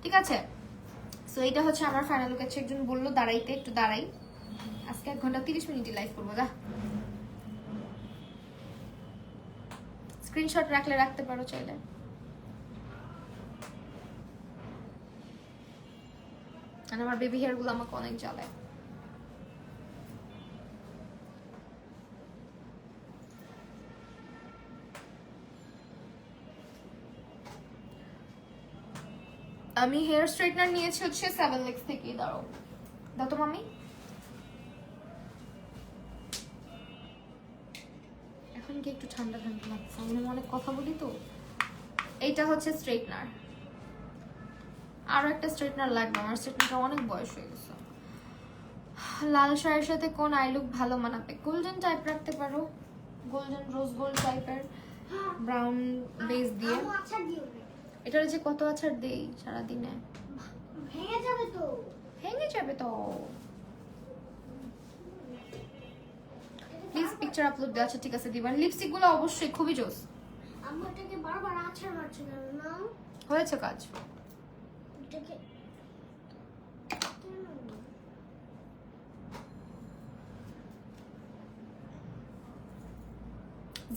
S1: ঠিক আছে? সো এটা হচ্ছে আমার ফাইনাল লুক। আছে একজন বললো দাঁড়াইতে, একটু দাঁড়াই, আজকে 1 ঘন্টা 30 মিনিটই লাইভ করবো। যা স্ক্রিনশট রাখলে রাখতে পারো চাইলে। আর আমার বেবি হেয়ার গুলো আমাকে অনেক জ্বালায়। আমি হেয়ার স্ট্রেটনার নিয়েছি হচ্ছে 7lex থেকে। দাঁড়াও, দাও তো মামি। এখন কি একটু ঠান্ডা ঠান্ডা লাগছে, আমি অনেক কথা বলি তো, এইটা হচ্ছে স্ট্রেটনার। আরো একটা স্ট্রেটনার লাগবে, আমার স্ট্রেটনারটা অনেক বয়স হয়ে গেছে। লাল শাড়ির সাথে কোন আই লুক ভালো মানাবে? গোল্ডেন টাইপ রাখতে পারো, গোল্ডেন রোজ গোল্ড টাইপের ব্রাউন বেস দিয়ে।
S2: আম্মু আচার দিও না।
S1: এটার যে কত আছাড় দেই সারাদিনে,
S2: ভেঙে যাবে তো।
S1: ভেঙে যাবে তো। প্লিজ পিকচার আপলোড দেওয়া। আচ্ছা ঠিক আছে দিবার। লিপস্টিক গুলো অবশ্যই খুবই জোস
S2: আম্মু এটাকে বারবার আচার মারছো কেন না?
S1: হয়েছে কাজ।
S2: এটাকে কেন?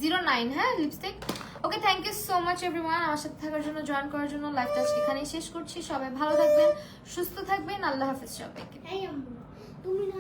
S1: 09 হ্যাঁ lipstick. Okay thank you so much everyone আমার সাথে থাকার জন্য, জয়েন করার জন্য। লাইভটা আজকে এখানেই শেষ করছি। সবাই ভালো থাকবেন, সুস্থ থাকবেন। আল্লাহ হাফেজ সবাইকে।
S2: এই আম্মু তুমি না